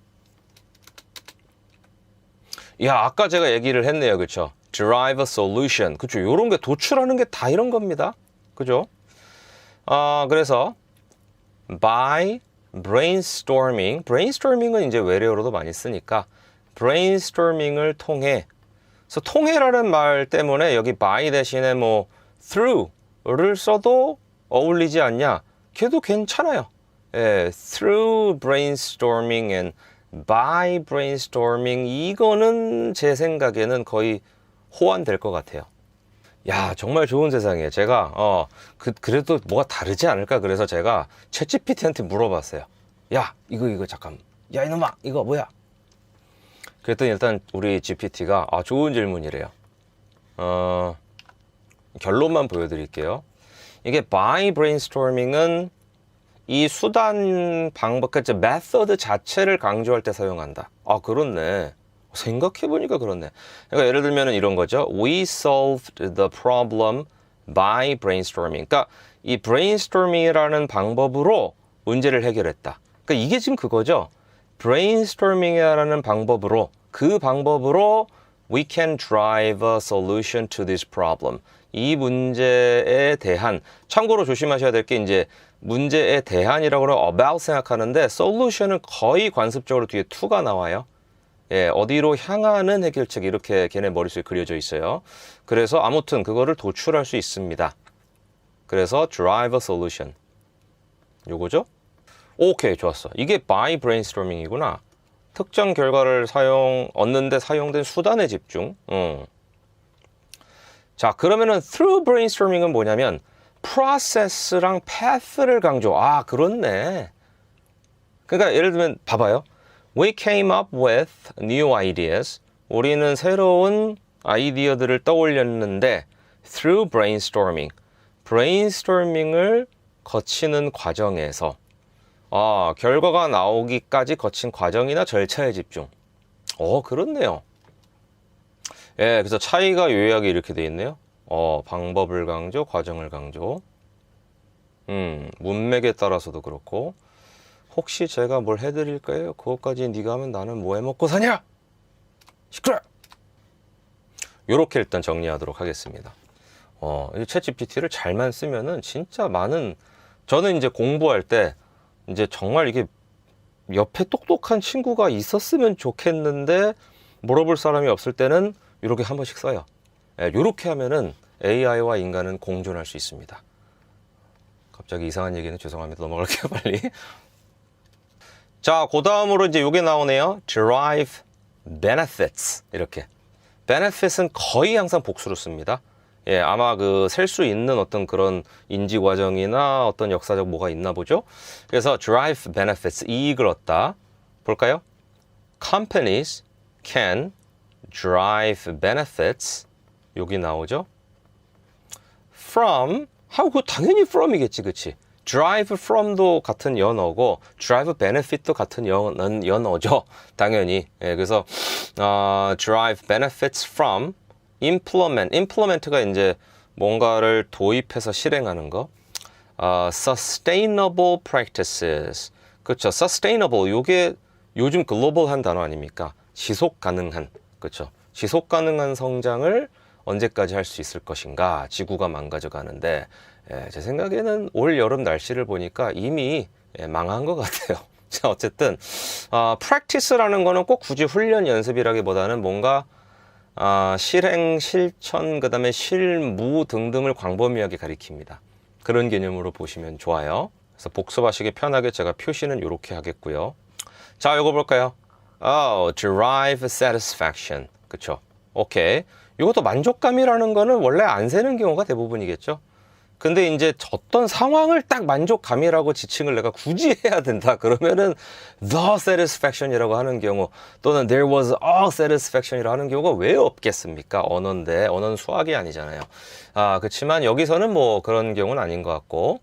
야, 아까 제가 얘기를 했네요, 그렇죠? derive a solution, 그렇죠? 요런 게 도출하는 게 다 이런 겁니다, 그죠? 그래서 by brainstorming은 이제 외래어로도 많이 쓰니까 brainstorming을 통해. 그래서 통해라는 말 때문에 여기 by 대신에 뭐 through를 써도 어울리지 않냐? 걔도 괜찮아요. 예, through brainstorming and by brainstorming 이거는 제 생각에는 거의 호환될 것 같아요. 야, 정말 좋은 세상이에요. 제가 그래도 뭐가 다르지 않을까 그래서 제가 챗GPT한테 물어봤어요. 야, 이거 잠깐. 야, 이놈아, 이거 뭐야? 그랬더니 일단 우리 GPT가 좋은 질문이래요. 결론만 보여드릴게요. 이게 by brainstorming은 이 수단 방법, 그러니까 메서드 자체를 강조할 때 사용한다. 그렇네. 생각해보니까 그렇네. 그러니까 예를 들면 이런 거죠. We solved the problem by brainstorming. 그러니까 이 brainstorming이라는 방법으로 문제를 해결했다. 그러니까 이게 지금 그거죠. brainstorming이라는 방법으로, 그 방법으로 we can drive a solution to this problem. 이 문제에 대한, 참고로 조심하셔야 될 게 이제 문제에 대한이라고 하면 about 생각하는데 solution은 거의 관습적으로 뒤에 to가 나와요. 예, 어디로 향하는 해결책 이렇게 걔네 머릿속에 그려져 있어요. 그래서 아무튼 그거를 도출할 수 있습니다. 그래서 drive a solution. 요거죠? 오케이, 좋았어. 이게 by brainstorming이구나. 특정 결과를 얻는데 사용된 수단에 집중. 자, 그러면은 through brainstorming은 뭐냐면 process랑 path를 강조. 그렇네. 그러니까 예를 들면 봐봐요. We came up with new ideas. 우리는 새로운 아이디어들을 떠올렸는데 through brainstorming. brainstorming을 거치는 과정에서 결과가 나오기까지 거친 과정이나 절차에 집중. 그렇네요. 예, 그래서 차이가 요약이 이렇게 돼 있네요. 방법을 강조, 과정을 강조. 문맥에 따라서도 그렇고. 혹시 제가 뭘 해드릴까요? 그것까지 네가 하면 나는 뭐 해먹고 사냐? 시끄러! 요렇게 일단 정리하도록 하겠습니다. 챗GPT를 잘만 쓰면은 진짜 많은, 저는 이제 공부할 때 이제 정말 이게 옆에 똑똑한 친구가 있었으면 좋겠는데 물어볼 사람이 없을 때는 이렇게 한 번씩 써요. 요렇게 하면은 AI와 인간은 공존할 수 있습니다. 갑자기 이상한 얘기는 죄송합니다. 넘어갈게요, 빨리. 자, 그 다음으로 이제 요게 나오네요. derive benefits. 이렇게. benefits은 거의 항상 복수로 씁니다. 예, 아마 셀 수 있는 어떤 그런 인지 과정이나 어떤 역사적 뭐가 있나 보죠. 그래서 derive benefits, 이익을 얻다. 볼까요? Companies can derive benefits. 여기 나오죠. From, 하고 당연히 from이겠지, 그치? drive from도 같은 연어고 drive benefit도 같은 연어죠. 당연히. 예, 그래서 derive benefits from implement가 이제 뭔가를 도입해서 실행하는 거. sustainable practices. 그렇죠. sustainable 요게 요즘 글로벌한 단어 아닙니까? 지속 가능한. 그렇죠. 지속 가능한 성장을 언제까지 할 수 있을 것인가? 지구가 망가져 가는데 제 생각에는 올 여름 날씨를 보니까 이미 망한 것 같아요. 자, 어쨌든 practice라는 거는 꼭 굳이 훈련 연습이라기보다는 뭔가 실행, 실천, 그 다음에 실무 등등을 광범위하게 가리킵니다. 그런 개념으로 보시면 좋아요. 그래서 복습하시기 편하게 제가 표시는 이렇게 하겠고요. 자, 이거 볼까요? derive satisfaction. 그쵸? 오케이. 이것도 만족감이라는 거는 원래 안 세는 경우가 대부분이겠죠? 근데 이제 어떤 상황을 딱 만족감이라고 지칭을 내가 굳이 해야 된다 그러면은 the satisfaction이라고 하는 경우 또는 there was a satisfaction이라고 하는 경우가 왜 없겠습니까? 언어인데 언어는 수학이 아니잖아요. 그렇지만 여기서는 뭐 그런 경우는 아닌 것 같고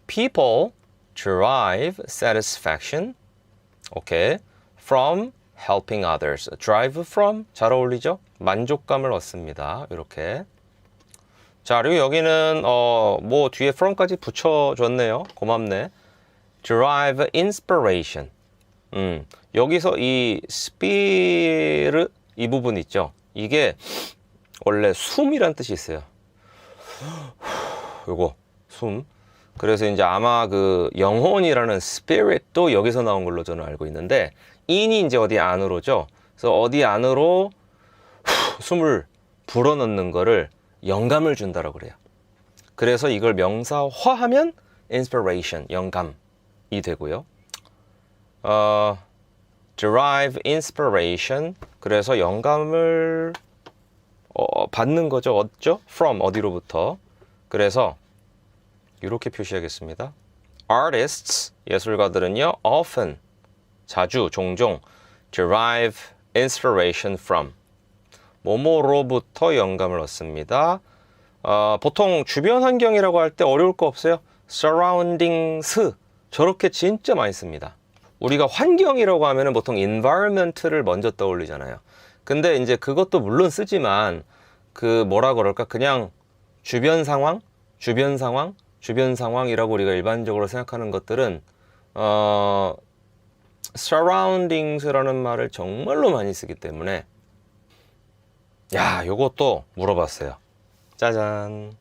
people derive satisfaction okay, from helping others. drive from 잘 어울리죠? 만족감을 얻습니다. 이렇게. 자, 그리고 여기는 뭐 뒤에 from까지 붙여줬네요. 고맙네. derive inspiration. 여기서 이 spirit 이 부분 있죠. 이게 원래 숨이란 뜻이 있어요. 요거 숨. 그래서 이제 아마 그 영혼이라는 spirit도 여기서 나온 걸로 저는 알고 있는데 in이 이제 어디 안으로죠. 그래서 어디 안으로 숨을 불어넣는 거를 영감을 준다라고 그래요. 그래서 이걸 명사화하면 inspiration, 영감이 되고요. derive inspiration, 그래서 영감을 받는 거죠. 얻죠? from, 어디로부터. 그래서 이렇게 표시하겠습니다. artists, 예술가들은요, often, 자주, 종종 derive inspiration from 뭐뭐로부터 영감을 얻습니다. 보통 주변 환경이라고 할 때 어려울 거 없어요. surroundings 저렇게 진짜 많이 씁니다. 우리가 환경이라고 하면은 보통 environment를 먼저 떠올리잖아요. 근데 이제 그것도 물론 쓰지만 그 뭐라 그럴까 그냥 주변 상황이라고 우리가 일반적으로 생각하는 것들은 surroundings라는 말을 정말로 많이 쓰기 때문에 요것도 물어봤어요. 짜잔.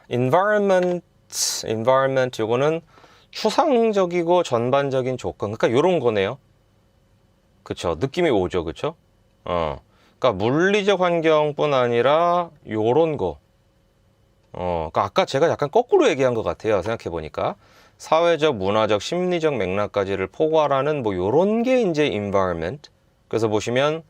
environment 요거는 추상적이고 전반적인 조건. 그러니까 요런 거네요. 그쵸. 느낌이 오죠. 그쵸? 그러니까 물리적 환경뿐 아니라 요런 거. 그러니까 아까 제가 약간 거꾸로 얘기한 것 같아요. 생각해보니까. 사회적, 문화적, 심리적 맥락까지를 포괄하는 뭐 요런 게 이제 environment. 그래서 보시면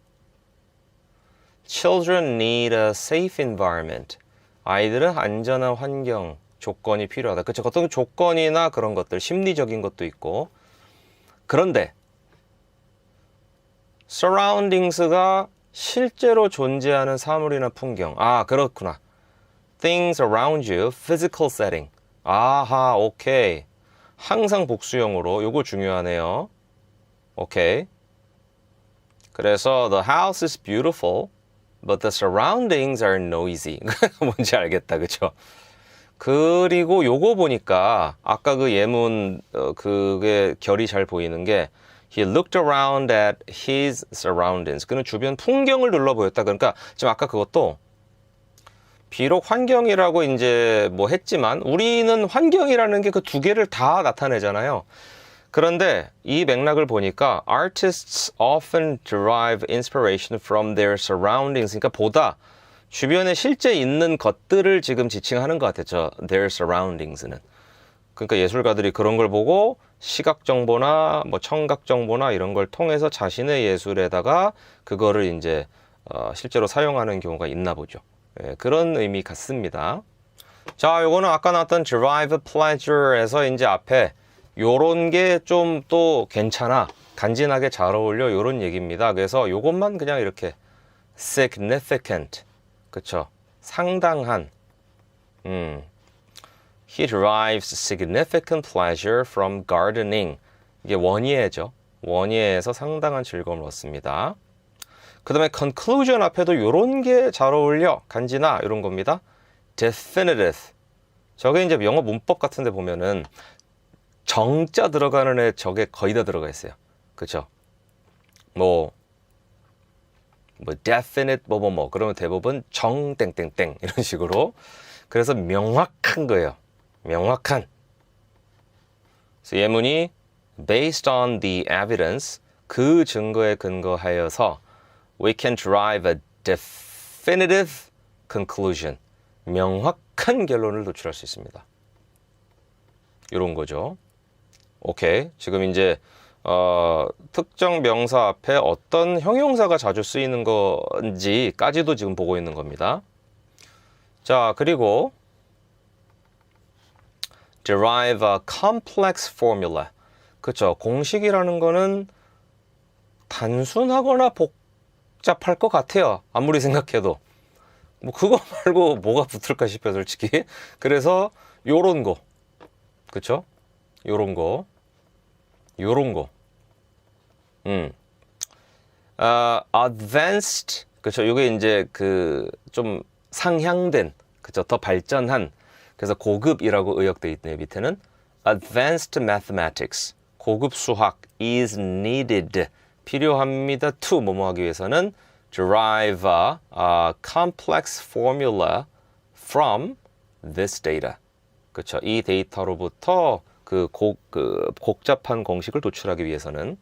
Children need a safe environment. 아이들은 안전한 환경, 조건이 필요하다. 그쵸? 어떤 조건이나 그런 것들, 심리적인 것도 있고. 그런데 surroundings가 실제로 존재하는 사물이나 풍경. 그렇구나. Things around you, physical setting. 아하, 오케이. 항상 복수형으로. 요거 중요하네요. 오케이. 그래서 the house is beautiful. But the surroundings are noisy. 뭔지 알겠다, 그쵸? 그리고 요거 보니까 아까 그 예문 그게 결이 잘 보이는 게 He looked around at his surroundings. 그는 주변 풍경을 둘러 보였다. 그러니까 지금 아까 그것도 비록 환경이라고 이제 뭐 했지만 우리는 환경이라는 게 그 두 개를 다 나타내잖아요. 그런데 이 맥락을 보니까 artists often derive inspiration from their surroundings. 그러니까 보다 주변에 실제 있는 것들을 지금 지칭하는 것 같았죠. their surroundings는. 그러니까 예술가들이 그런 걸 보고 시각 정보나 뭐 청각 정보나 이런 걸 통해서 자신의 예술에다가 그거를 이제 실제로 사용하는 경우가 있나 보죠. 그런 의미 같습니다. 자, 요거는 아까 나왔던 derive pleasure에서 이제 앞에 요런 게 좀 또 괜찮아, 간지나게 잘 어울려 요런 얘기입니다. 그래서 요것만 그냥 이렇게 significant, 그쵸? 상당한, He derives significant pleasure from gardening. 이게 원예죠. 원예에서 상당한 즐거움을 얻습니다. 그 다음에 conclusion 앞에도 이런 게 잘 어울려. 간지나 이런 겁니다. definitive. 저게 이제 영어 문법 같은 데 보면은 정자 들어가는 애 저게 거의 다 들어가 있어요. 그쵸? 뭐 definite 그러면 대부분 정 땡땡땡 이런 식으로. 그래서 명확한 거예요. 명확한. 그래서 예문이 based on the evidence, 그 증거에 근거하여서 we can derive a definitive conclusion. 명확한 결론을 도출할 수 있습니다. 이런 거죠. 오케이. 지금 이제 특정 명사 앞에 어떤 형용사가 자주 쓰이는 건지까지도 지금 보고 있는 겁니다. 자, 그리고 derive a complex formula. 그렇죠. 공식이라는 거는 단순하거나 복잡할 것 같아요. 아무리 생각해도. 뭐 그거 말고 뭐가 붙을까 싶어요, 솔직히. 그래서 요런 거. 그렇죠? 요런 거. advanced. 그렇죠. 요게 이제 그 좀 상향된, 그렇죠. 더 발전한. 그래서 고급이라고 의역돼 있네요. 밑에는 advanced mathematics. 고급 수학 is needed. 필요합니다. to 뭐뭐 하기 위해서는 derive a complex formula from this data. 그렇죠. 이 데이터로부터 그 복잡한 공식을 도출하기 위해서는.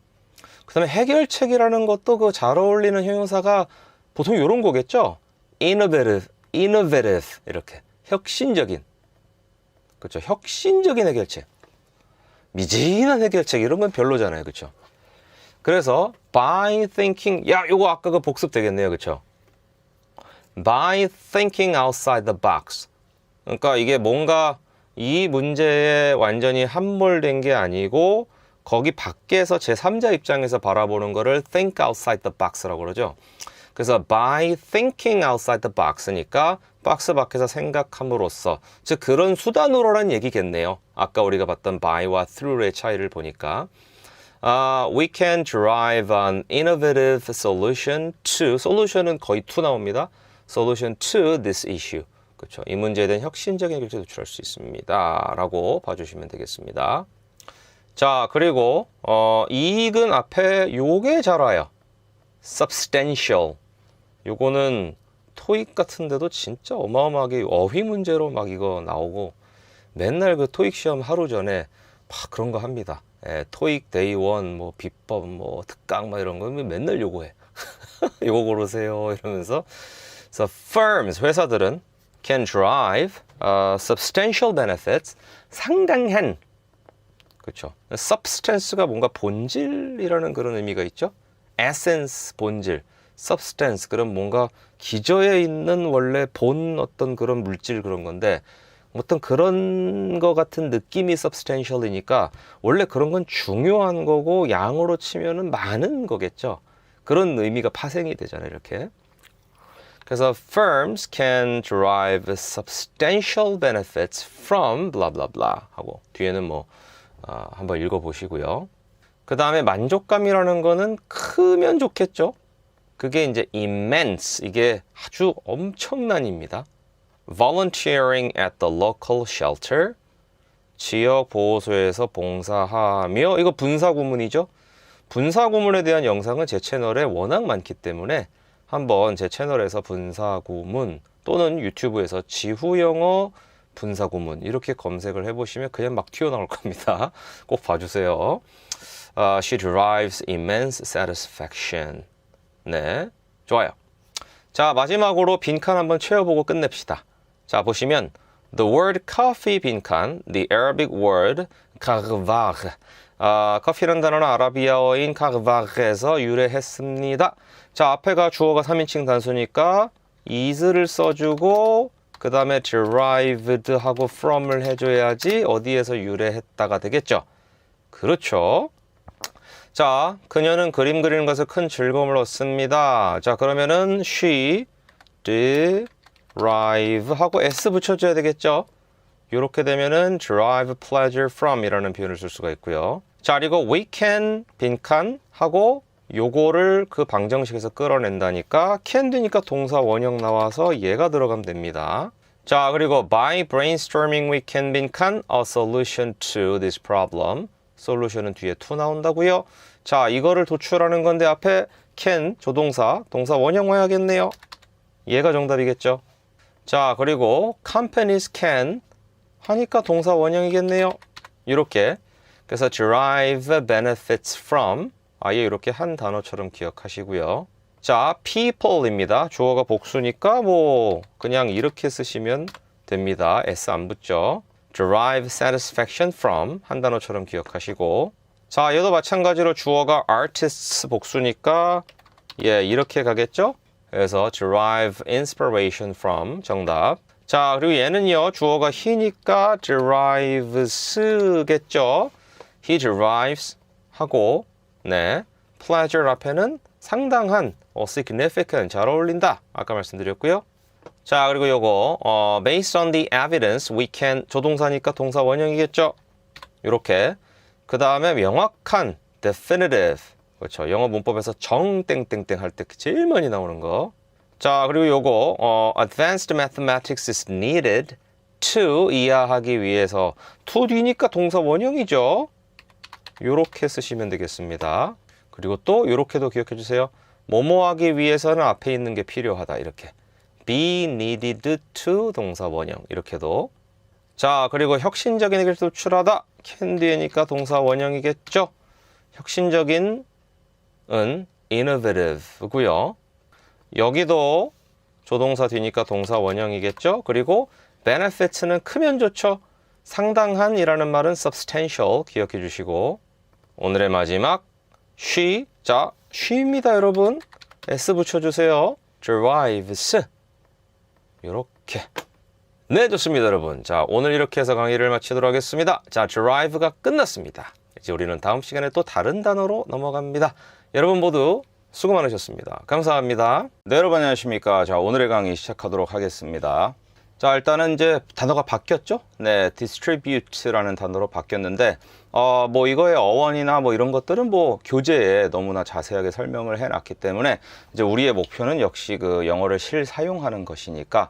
그다음에 해결책이라는 것도 그 잘 어울리는 형용사가 보통 이런 거겠죠. innovative 이렇게 혁신적인. 그렇죠. 혁신적인 해결책. 미진한 해결책 이런 건 별로잖아요. 그렇죠. 그래서 by thinking, 야, 요거 아까 그 복습 되겠네요. 그렇죠? by thinking outside the box. 그러니까 이게 뭔가 이 문제에 완전히 함몰된 게 아니고 거기 밖에서 제3자 입장에서 바라보는 거를 think outside the box라고 그러죠. 그래서 by thinking outside the box니까 박스 밖에서 생각함으로써, 즉 그런 수단으로란 얘기겠네요. 아까 우리가 봤던 by와 through의 차이를 보니까 we can derive an innovative solution to, solution은 거의 to 나옵니다. solution to this issue. 그렇죠. 이 문제에 대한 혁신적인 해결책을 도출할 수 있습니다. 라고 봐주시면 되겠습니다. 자, 그리고 이익은 앞에 요게 잘 와요. substantial. 요거는 토익 같은 데도 진짜 어마어마하게 어휘 문제로 막 이거 나오고 맨날 그 토익 시험 하루 전에 막 그런 거 합니다. 예, 토익 데이 원, 뭐 비법, 뭐 특강 막 이런 거 맨날 요거해. 요거 고르세요 이러면서. So firms, 회사들은 can derive substantial benefits, 상당한. 그렇죠. substance가 뭔가 본질이라는 그런 의미가 있죠. essence, 본질. substance, 그럼 뭔가 기저에 있는 원래 본 어떤 그런 물질 그런 건데 어떤 그런 거 같은 느낌이 substantial이니까 원래 그런 건 중요한 거고 양으로 치면은 많은 거겠죠. 그런 의미가 파생이 되잖아요, 이렇게. 그래서 firms can derive substantial benefits from blah blah blah 하고 뒤에는 뭐 한번 읽어보시고요. 그 다음에 만족감이라는 거는 크면 좋겠죠. 그게 이제 immense, 이게 아주 엄청난입니다. volunteering at the local shelter, 지역 보호소에서 봉사하며, 이거 분사구문이죠. 분사구문에 대한 영상은 제 채널에 워낙 많기 때문에 한번 제 채널에서 분사구문 또는 유튜브에서 지후영어 분사구문 이렇게 검색을 해보시면 그냥 막 튀어나올 겁니다. 꼭 봐주세요. She derives immense satisfaction. 네, 좋아요. 자, 마지막으로 빈칸 한번 채워보고 끝냅시다. 자, 보시면 the word coffee 빈칸, the Arabic word kahvah. 커피라는 단어는 아라비아어인 kahvah에서 유래했습니다. 자, 앞에가 주어가 3인칭 단수니까 is를 써주고 그 다음에 derived 하고 from을 해줘야지 어디에서 유래했다가 되겠죠. 그렇죠. 자, 그녀는 그림 그리는 것에 큰 즐거움을 얻습니다. 자, 그러면은 she derive 하고 s 붙여줘야 되겠죠. 이렇게 되면은 derive pleasure from 이라는 표현을 쓸 수가 있고요. 자, 그리고 we can 빈칸 하고 요거를 그 방정식에서 끌어낸다니까 can 되니까 동사 원형 나와서 얘가 들어가면 됩니다. 자, 그리고 by brainstorming we can 빈칸 a solution to this problem. 솔루션은 뒤에 to 나온다고요. 자, 이거를 도출하는 건데 앞에 can 조동사, 동사 원형 와야겠네요. 얘가 정답이겠죠. 자, 그리고 companies can 하니까 동사 원형이겠네요. 이렇게. 그래서 derive benefits from 아예 이렇게 한 단어처럼 기억하시고요. 자, people입니다. 주어가 복수니까 뭐 그냥 이렇게 쓰시면 됩니다. S 안 붙죠. derive satisfaction from 한 단어처럼 기억하시고, 자, 얘도 마찬가지로 주어가 artists 복수니까 예, 이렇게 가겠죠? 그래서 derive inspiration from 정답. 자, 그리고 얘는요, 주어가 he니까 derives겠죠? He derives 하고, 네, pleasure 앞에는 상당한, significant 잘 어울린다. 아까 말씀드렸고요. 자, 그리고 요거 based on the evidence we can 조동사니까 동사 원형이겠죠? 요렇게. 그 다음에 명확한 definitive 그렇죠. 영어 문법에서 정 땡땡땡 할 때 제일 많이 나오는 거. 자, 그리고 요거 advanced mathematics is needed to 이해하기 위해서 to 뒤니까 동사 원형이죠. 요렇게 쓰시면 되겠습니다. 그리고 또 요렇게도 기억해 주세요. 뭐뭐 하기 위해서는 앞에 있는 게 필요하다. 이렇게 be needed to 동사 원형 이렇게도. 자, 그리고 혁신적인 해결을 도출하다 can 뒤니까 동사 원형이겠죠. 혁신적인 은 innovative고요. 여기도 조동사 뒤니까 동사 원형이겠죠. 그리고 benefits는 크면 좋죠. 상당한 이라는 말은 substantial 기억해 주시고, 오늘의 마지막 she. 자, she입니다 여러분. s 붙여주세요. derives 이렇게. 네, 좋습니다 여러분. 자, 오늘 이렇게 해서 강의를 마치도록 하겠습니다. 자, derive가 끝났습니다. 이제 우리는 다음 시간에 또 다른 단어로 넘어갑니다. 여러분 모두 수고 많으셨습니다. 감사합니다. 네, 여러분 안녕하십니까. 자, 오늘의 강의 시작하도록 하겠습니다. 자, 일단은 이제 단어가 바뀌었죠. 네, distribute라는 단어로 바뀌었는데 뭐 이거의 어원이나 뭐 이런 것들은 뭐 교재에 너무나 자세하게 설명을 해놨기 때문에 이제 우리의 목표는 역시 그 영어를 실사용하는 것이니까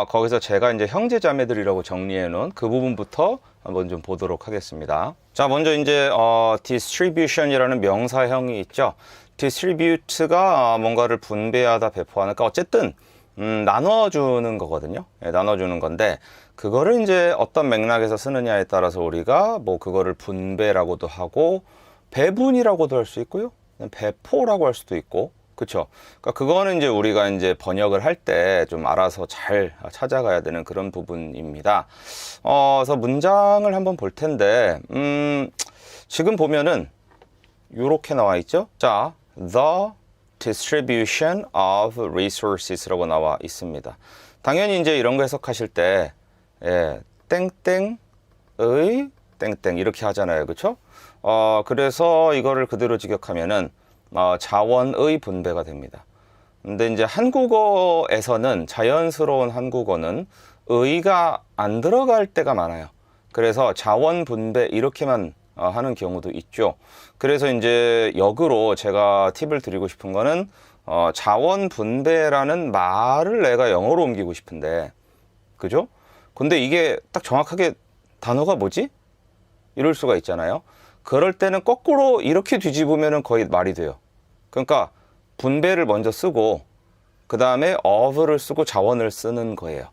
거기서 제가 이제 형제 자매들이라고 정리해 놓은 그 부분부터 한번 좀 보도록 하겠습니다. 자, 먼저 이제 distribution이라는 명사형이 있죠. distribute가 뭔가를 분배하다, 배포하는, 그러니까 어쨌든 나눠주는 거거든요. 네, 나눠주는 건데 그거를 이제 어떤 맥락에서 쓰느냐에 따라서 우리가 뭐 그거를 분배라고도 하고 배분이라고도 할 수 있고요, 배포라고 할 수도 있고, 그렇죠. 그러니까 그거는 이제 우리가 이제 번역을 할 때 좀 알아서 잘 찾아가야 되는 그런 부분입니다. 그래서 문장을 한번 볼 텐데 지금 보면은 요렇게 나와 있죠. 자, the distribution of resources라고 나와 있습니다. 당연히 이제 이런 거 해석하실 때 땡땡의 땡땡 이렇게 하잖아요. 그렇죠? 그래서 이거를 그대로 직역하면은 자원의 분배가 됩니다. 근데 이제 한국어에서는, 자연스러운 한국어는 의가 안 들어갈 때가 많아요. 그래서 자원 분배 이렇게만 하는 경우도 있죠. 그래서 이제 역으로 제가 팁을 드리고 싶은 거는 자원 분배라는 말을 내가 영어로 옮기고 싶은데, 그죠? 근데 이게 딱 정확하게 단어가 뭐지? 이럴 수가 있잖아요. 그럴 때는 거꾸로 이렇게 뒤집으면 거의 말이 돼요. 그러니까 분배를 먼저 쓰고 그 다음에 of를 쓰고 자원을 쓰는 거예요.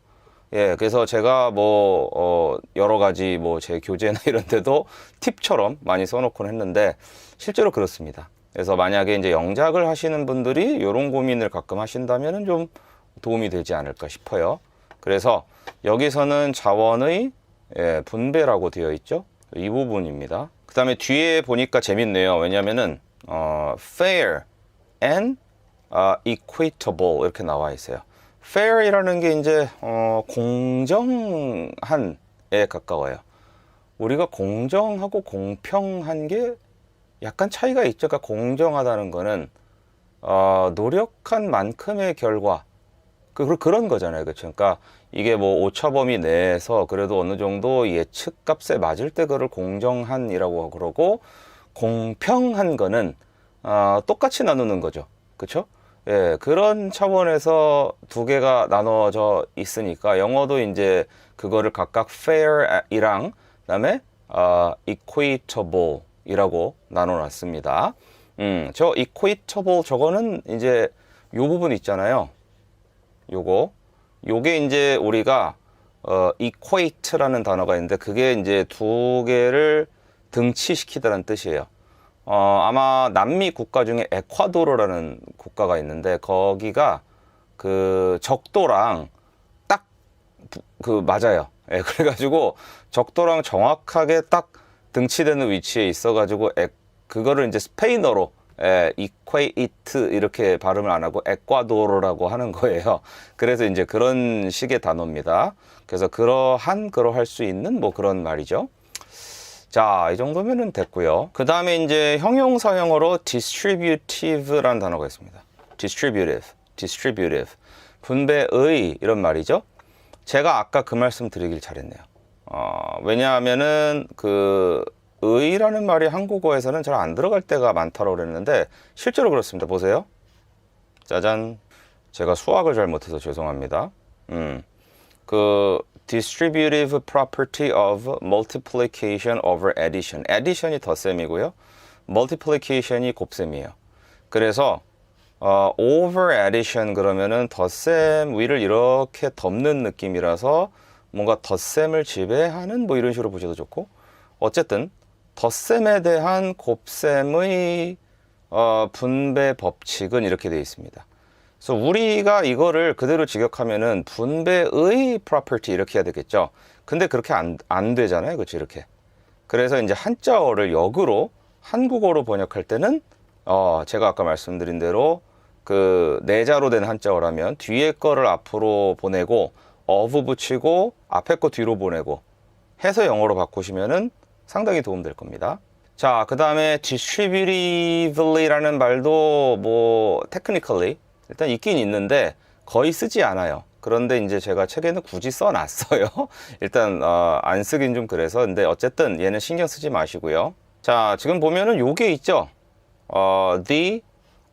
예, 그래서 제가 뭐 여러 가지 뭐 제 교재나 이런 데도 팁처럼 많이 써놓곤 했는데 실제로 그렇습니다. 그래서 만약에 이제 영작을 하시는 분들이 이런 고민을 가끔 하신다면은 좀 도움이 되지 않을까 싶어요. 그래서 여기서는 자원의 분배라고 되어 있죠. 이 부분입니다. 그 다음에 뒤에 보니까 재밌네요. 왜냐면은 fair and equitable 이렇게 나와 있어요. fair이라는 게 이제 공정한에 가까워요. 우리가 공정하고 공평한 게 약간 차이가 있죠. 그러니까 공정하다는 거는 노력한 만큼의 결과, 그런 거잖아요. 그렇죠? 그러니까 이게 뭐 오차범위 내에서 그래도 어느 정도 예측 값에 맞을 때 그걸 공정한이라고 그러고, 공평한 거는 똑같이 나누는 거죠. 그렇죠? 예, 그런 차원에서 두 개가 나눠져 있으니까 영어도 이제 그거를 각각 fair이랑 그다음에 equitable 이라고 나눠놨습니다. 저 equitable 저거는 이제 요 부분 있잖아요. 요게 이제 우리가 equate라는 단어가 있는데 그게 이제 두 개를 등치시키다는 뜻이에요. 아마 남미 국가 중에 에콰도르라는 국가가 있는데 거기가 그 적도랑 딱 그 맞아요. 예, 그래가지고 적도랑 정확하게 딱 등치되는 위치에 있어가지고 그거를 이제 스페인어로 equate 이렇게 발음을 안 하고 에콰도르라고 하는 거예요. 그래서 이제 그런 식의 단어입니다. 그래서 그러할 수 있는 뭐 그런 말이죠. 자, 이 정도면은 됐고요. 그 다음에 이제 형용사형으로 distributive라는 단어가 있습니다. distributive. 분배의 이런 말이죠. 제가 아까 그 말씀 드리길 잘했네요. 왜냐하면은 그 의라는 말이 한국어에서는 잘 안 들어갈 때가 많다고 그랬는데 실제로 그렇습니다. 보세요. 짜잔. 제가 수학을 잘 못해서 죄송합니다. 그 distributive property of multiplication over addition. addition이 덧셈이고요. multiplication이 곱셈이에요. 그래서 over addition 그러면은 덧셈 위를 이렇게 덮는 느낌이라서 뭔가 덧셈을 지배하는 뭐 이런 식으로 보셔도 좋고, 어쨌든 덧셈에 대한 곱셈의 분배 법칙은 이렇게 되어 있습니다. 그래서 우리가 이거를 그대로 직역하면은 분배의 property 이렇게 해야 되겠죠. 근데 그렇게 안 되잖아요. 그렇죠? 이렇게. 그래서 이제 한자어를 역으로 한국어로 번역할 때는 제가 아까 말씀드린 대로 그 내자로 된 한자어라면 뒤에 거를 앞으로 보내고 of 붙이고 앞에 거 뒤로 보내고 해서 영어로 바꾸시면은 상당히 도움될 겁니다. 자, 그 다음에 distributively라는 말도 뭐 technically 일단 있긴 있는데 거의 쓰지 않아요. 그런데 이제 제가 책에는 굳이 써놨어요. 일단 안 쓰긴 좀 그래서. 근데 어쨌든 얘는 신경 쓰지 마시고요. 자, 지금 보면은 요게 있죠. The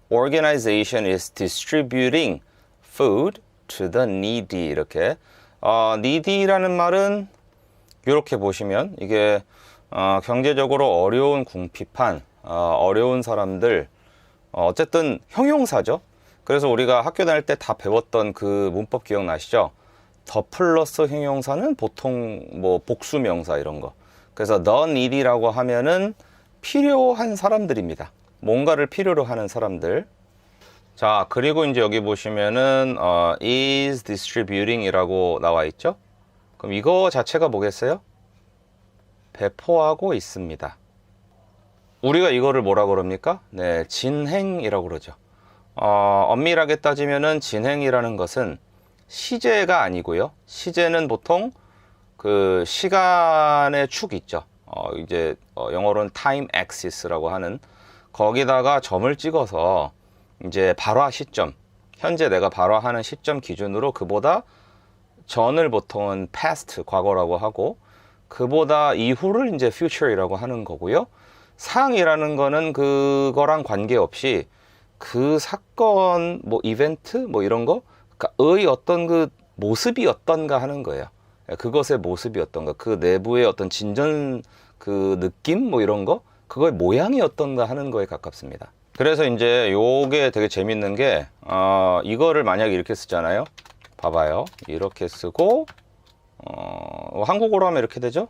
organization is distributing food to the needy. 이렇게 needy라는 말은 이렇게 보시면 이게 경제적으로 어려운 궁핍한 어려운 사람들, 어쨌든 형용사죠. 그래서 우리가 학교 다닐 때 다 배웠던 그 문법 기억나시죠? 더 플러스 형용사는 보통 뭐 복수명사 이런 거. 그래서 the needy라고 하면은 필요한 사람들입니다. 뭔가를 필요로 하는 사람들. 자, 그리고 이제 여기 보시면은 is distributing 이라고 나와 있죠? 그럼 이거 자체가 뭐겠어요? 배포하고 있습니다. 우리가 이거를 뭐라 그럽니까? 네, 진행이라고 그러죠. 엄밀하게 따지면은 진행이라는 것은 시제가 아니고요. 시제는 보통 그 시간의 축 있죠. 이제 영어로는 time axis라고 하는 거기다가 점을 찍어서 이제 발화 시점, 현재 내가 발화하는 시점 기준으로 그보다 전을 보통은 past, 과거라고 하고 그보다 이후를 이제 future이라고 하는 거고요. 상이라는 거는 그거랑 관계없이 그 사건, 뭐 이벤트, 뭐 이런 거, 의 어떤 그 모습이 어떤가 하는 거예요. 그것의 모습이 어떤가, 그 내부의 어떤 진전 그 느낌, 뭐 이런 거, 그거의 모양이 어떤가 하는 거에 가깝습니다. 그래서 이제 요게 되게 재밌는 게, 이거를 만약에 이렇게 쓰잖아요. 봐봐요. 이렇게 쓰고, 한국어로 하면 이렇게 되죠?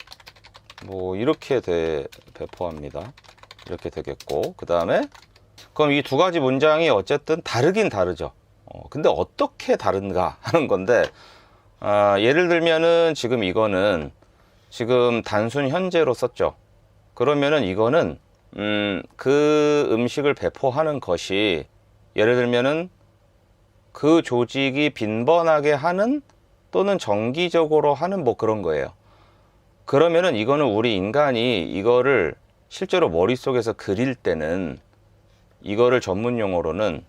뭐, 이렇게 배포합니다. 이렇게 되겠고, 그 다음에, 그럼 이 두 가지 문장이 어쨌든 다르긴 다르죠. 근데 어떻게 다른가 하는 건데, 예를 들면은 지금 이거는 지금 단순 현재로 썼죠. 그러면은 이거는, 그 음식을 배포하는 것이 예를 들면은 그 조직이 빈번하게 하는 또는 정기적으로 하는 뭐 그런 거예요. 그러면은 이거는 우리 인간이 이거를 실제로 머릿속에서 그릴 때는 이거를 전문 용어로는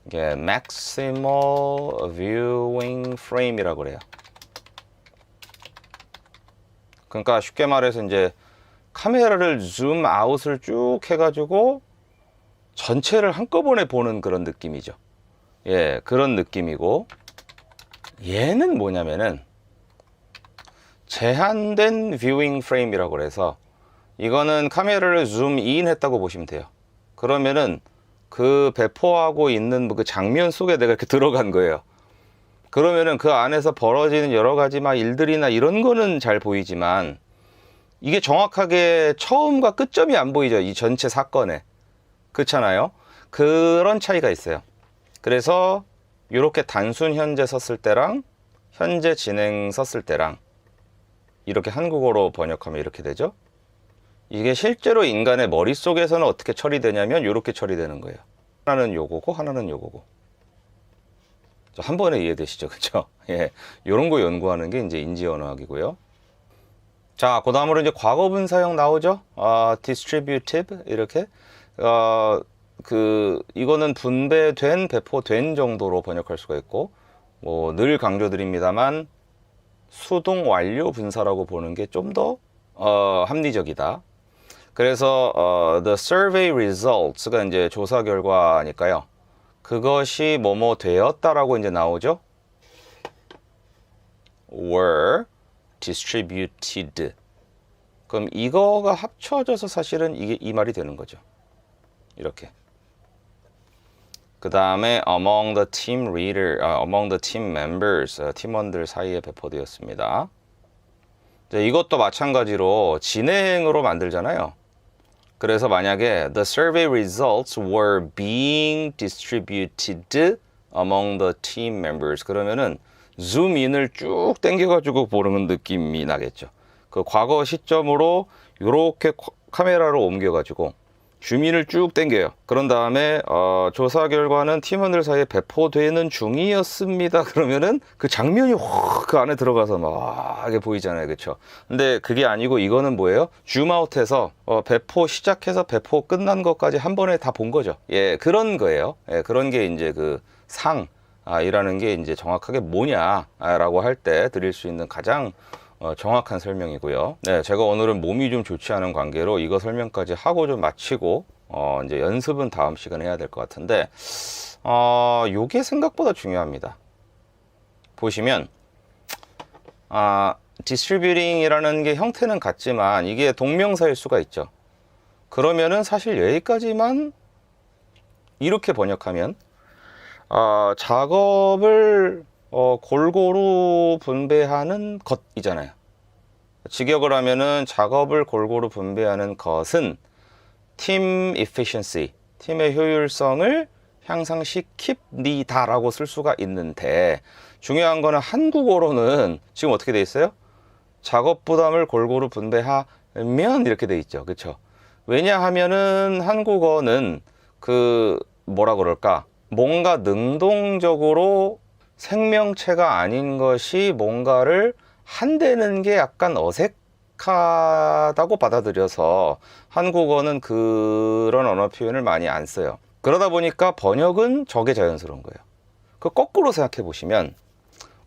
이게 maximal viewing frame이라고 그래요. 그러니까 쉽게 말해서 이제 카메라를 줌 아웃을 쭉 해가지고 전체를 한꺼번에 보는 그런 느낌이죠. 예, 그런 느낌이고, 얘는 뭐냐면은 제한된 뷰잉 프레임이라고 그래서 이거는 카메라를 줌인 했다고 보시면 돼요. 그러면은 그 배포하고 있는 그 장면 속에 내가 이렇게 들어간 거예요. 그러면은 그 안에서 벌어지는 여러 가지 막 일들이나 이런 거는 잘 보이지만 이게 정확하게 처음과 끝점이 안 보이죠. 이 전체 사건에. 그렇잖아요. 그런 차이가 있어요. 그래서 이렇게 단순 현재 썼을 때랑 현재 진행 썼을 때랑 이렇게 한국어로 번역하면 이렇게 되죠. 이게 실제로 인간의 머릿속에서는 어떻게 처리되냐면 이렇게 처리되는 거예요. 하나는 요거고 하나는 요거고. 한 번에 이해되시죠? 그렇죠? 예. 요런 거 연구하는 게 이제 인지언어학이고요. 자, 그 다음으로 이제 과거분 사용 나오죠? distributive 이렇게. 이거는 분배된, 배포된 정도로 번역할 수가 있고, 뭐 늘 강조드립니다만 수동 완료 분사라고 보는 게 좀 더 합리적이다. 그래서 the survey results가 이제 조사 결과니까요. 그것이 뭐뭐 되었다라고 이제 나오죠. were distributed. 그럼 이거가 합쳐져서 사실은 이게 이 말이 되는 거죠. 이렇게. 그 다음에 among the team leader, among the team members, 팀원들 사이에 배포되었습니다. 이것도 마찬가지로 진행으로 만들잖아요. 그래서 만약에 the survey results were being distributed among the team members 그러면은 줌인을 쭉 당겨가지고 보는 느낌이 나겠죠. 그 과거 시점으로 이렇게 카메라로 옮겨가지고 줌인을 쭉 당겨요. 그런 다음에 조사 결과는 팀원들 사이에 배포되는 중이었습니다. 그러면은 그 장면이 확 그 안에 들어가서 막 이게 보이잖아요, 그렇죠? 근데 그게 아니고 이거는 뭐예요? 줌아웃해서 배포 시작해서 배포 끝난 것까지 한 번에 다 본 거죠. 예, 그런 거예요. 예, 그런 게 이제 그 이라는 게 이제 정확하게 뭐냐라고 할 때 드릴 수 있는 가장 정확한 설명이고요. 네, 제가 오늘은 몸이 좀 좋지 않은 관계로 이거 설명까지 하고 좀 마치고 이제 연습은 다음 시간에 해야 될 것 같은데 요게 생각보다 중요합니다. 보시면 distributing이라는 게 형태는 같지만 이게 동명사일 수가 있죠. 그러면은 사실 여기까지만 이렇게 번역하면 작업을 골고루 분배하는 것이잖아요. 직역을 하면은 작업을 골고루 분배하는 것은 팀 efficiency, 팀의 효율성을 향상시킵니다라고 쓸 수가 있는데 중요한 거는 한국어로는 지금 어떻게 돼 있어요? 작업 부담을 골고루 분배하면 이렇게 돼 있죠. 그렇죠? 왜냐하면은 한국어는 뭐라 그럴까? 뭔가 능동적으로 생명체가 아닌 것이 뭔가를 한대는 게 약간 어색하다고 받아들여서 한국어는 그런 언어 표현을 많이 안 써요. 그러다 보니까 번역은 저게 자연스러운 거예요. 그 거꾸로 생각해 보시면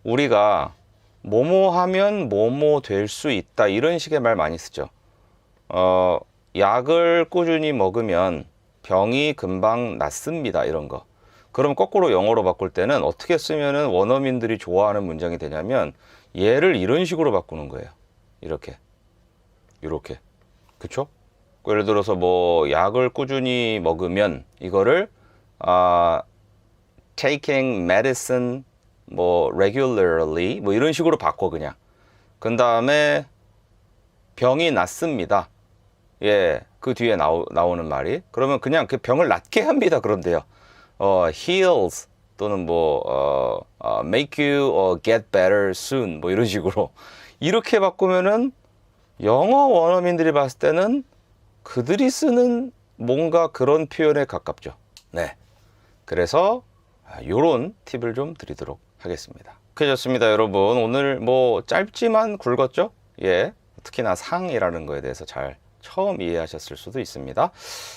우리가 뭐뭐 하면 뭐뭐 될 수 있다 이런 식의 말 많이 쓰죠. 약을 꾸준히 먹으면 병이 금방 낫습니다 이런 거. 그럼 거꾸로 영어로 바꿀 때는 어떻게 쓰면은 원어민들이 좋아하는 문장이 되냐면 얘를 이런 식으로 바꾸는 거예요. 이렇게 그쵸? 예를 들어서 뭐 약을 꾸준히 먹으면 이거를 taking medicine 뭐 regularly 뭐 이런 식으로 바꿔 그냥. 그 다음에 병이 낫습니다. 예, 그 뒤에 나오는 말이 그러면 그냥 그 병을 낫게 합니다. 그럼 돼요. heals 또는 뭐 make you get better soon 뭐 이런 식으로 이렇게 바꾸면은 영어 원어민들이 봤을 때는 그들이 쓰는 뭔가 그런 표현에 가깝죠. 네, 그래서 요런 팁을 좀 드리도록 하겠습니다. 그렇게 좋습니다, 여러분. 오늘 뭐 짧지만 굵었죠? 예, 특히나 상이라는 거에 대해서 잘 처음 이해하셨을 수도 있습니다.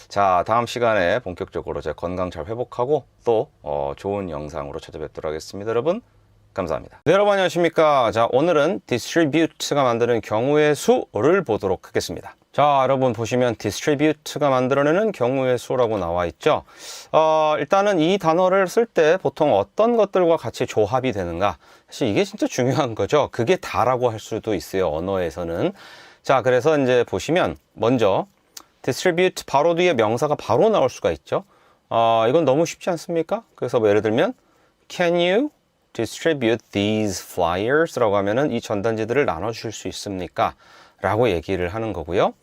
자, 다음 시간에 본격적으로 제 건강 잘 회복하고 또 좋은 영상으로 찾아뵙도록 하겠습니다. 여러분 감사합니다. 네, 여러분 안녕하십니까. 자, 오늘은 distribute가 만드는 경우의 수를 보도록 하겠습니다. 자, 여러분 보시면 distribute가 만들어내는 경우의 수라고 나와 있죠. 일단은 이 단어를 쓸 때 보통 어떤 것들과 같이 조합이 되는가, 사실 이게 진짜 중요한 거죠. 그게 다라고 할 수도 있어요, 언어에서는. 자, 그래서 이제 보시면 먼저 distribute 바로 뒤에 명사가 바로 나올 수가 있죠. 이건 너무 쉽지 않습니까? 그래서 뭐 예를 들면 can you distribute these flyers 라고 하면은 이 전단지들을 나눠주실 수 있습니까? 라고 얘기를 하는 거고요.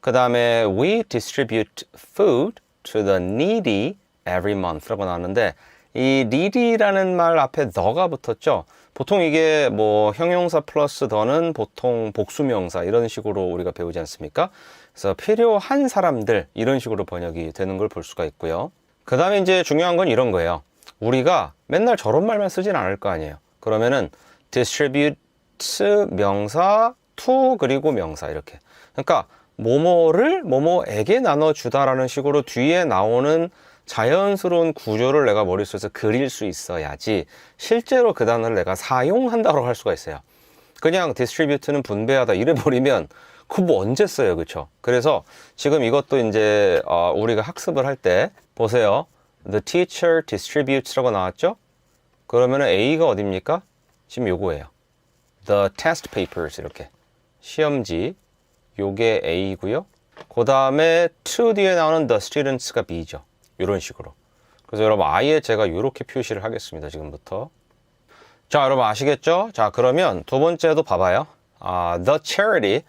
그 다음에 we distribute food to the needy every month 라고 나왔는데, 이 needy라는 말 앞에 the가 붙었죠. 보통 이게 뭐 형용사 플러스 the는 보통 복수명사 이런 식으로 우리가 배우지 않습니까? 그래서 필요한 사람들 이런 식으로 번역이 되는 걸 볼 수가 있고요. 그 다음에 이제 중요한 건 이런 거예요. 우리가 맨날 저런 말만 쓰진 않을 거 아니에요. 그러면은 distribute 명사 to 그리고 명사 이렇게. 그러니까 뭐뭐를 뭐뭐에게 나눠주다라는 식으로 뒤에 나오는 자연스러운 구조를 내가 머릿속에서 그릴 수 있어야지 실제로 그 단어를 내가 사용한다고 할 수가 있어요. 그냥 distribute는 분배하다 이래버리면 그거 뭐 언제 써요, 그쵸? 그래서 지금 이것도 이제 우리가 학습을 할 때 보세요. The teacher distributes라고 나왔죠? 그러면은 A가 어딥니까? 지금 요거예요. The test papers 이렇게. 시험지 요게 A고요. 그 다음에 to 뒤에 나오는 the students가 B죠. 이런 식으로. 그래서 여러분 아예 제가 이렇게 표시를 하겠습니다. 지금부터. 자, 여러분 아시겠죠? 자, 그러면 두 번째도 봐봐요. the charity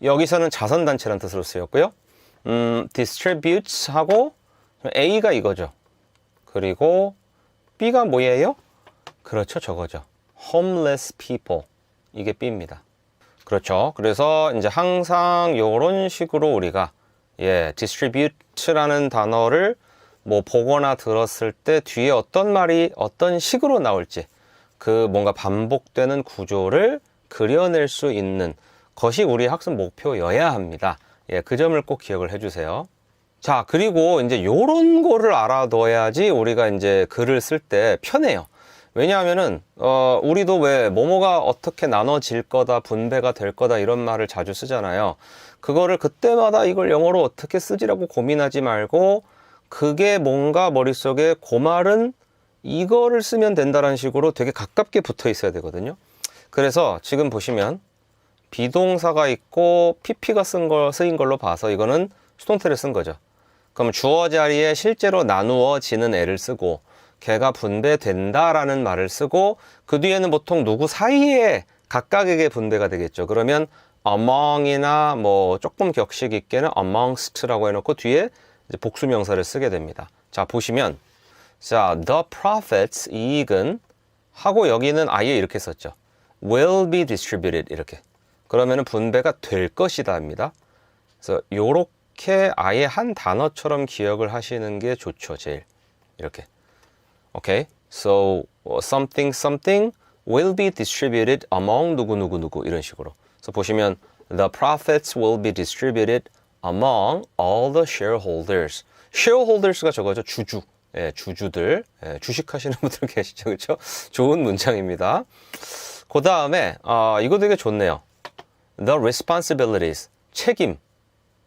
여기서는 자선단체라는 뜻으로 쓰였고요. distributes 하고 A가 이거죠. 그리고 B가 뭐예요? 그렇죠, 저거죠. homeless people 이게 B입니다. 그렇죠. 그래서 이제 항상 이런 식으로 우리가 distribute라는 단어를 뭐 보거나 들었을 때 뒤에 어떤 말이 어떤 식으로 나올지 그 뭔가 반복되는 구조를 그려낼 수 있는 것이 우리의 학습 목표여야 합니다. 그 점을 꼭 기억을 해주세요. 자, 그리고 이제 요런 거를 알아둬야지 우리가 이제 글을 쓸 때 편해요. 왜냐하면은 우리도 왜 뭐뭐가 어떻게 나눠질 거다, 분배가 될 거다 이런 말을 자주 쓰잖아요. 그거를 그때마다 이걸 영어로 어떻게 쓰지라고 고민하지 말고 그게 뭔가 머릿속에 그 말은 이거를 쓰면 된다는 식으로 되게 가깝게 붙어 있어야 되거든요. 그래서 지금 보시면 비동사가 있고 pp가 쓰인 걸로 봐서 이거는 수동태를 쓴 거죠. 그럼 주어 자리에 실제로 나누어지는 애를 쓰고 걔가 분배된다라는 말을 쓰고 그 뒤에는 보통 누구 사이에 각각에게 분배가 되겠죠. 그러면 among이나 뭐 조금 격식 있게는 amongst라고 해놓고 뒤에 이제 복수 명사를 쓰게 됩니다. 자, 보시면 자, the profits 이익은 하고 여기는 아예 이렇게 썼죠. will be distributed 이렇게. 그러면은 분배가 될 것이다 합니다. 그래서 요렇게 아예 한 단어처럼 기억을 하시는 게 좋죠, 제일. 이렇게. Okay, so something will be distributed among 누구 이런 식으로. 그래서 보시면 the profits will be distributed among all the shareholders. shareholders가 저거죠, 주주. 주주들. 주식하시는 분들 계시죠, 그렇죠? 좋은 문장입니다. 그 다음에 이거 되게 좋네요. The responsibilities, 책임.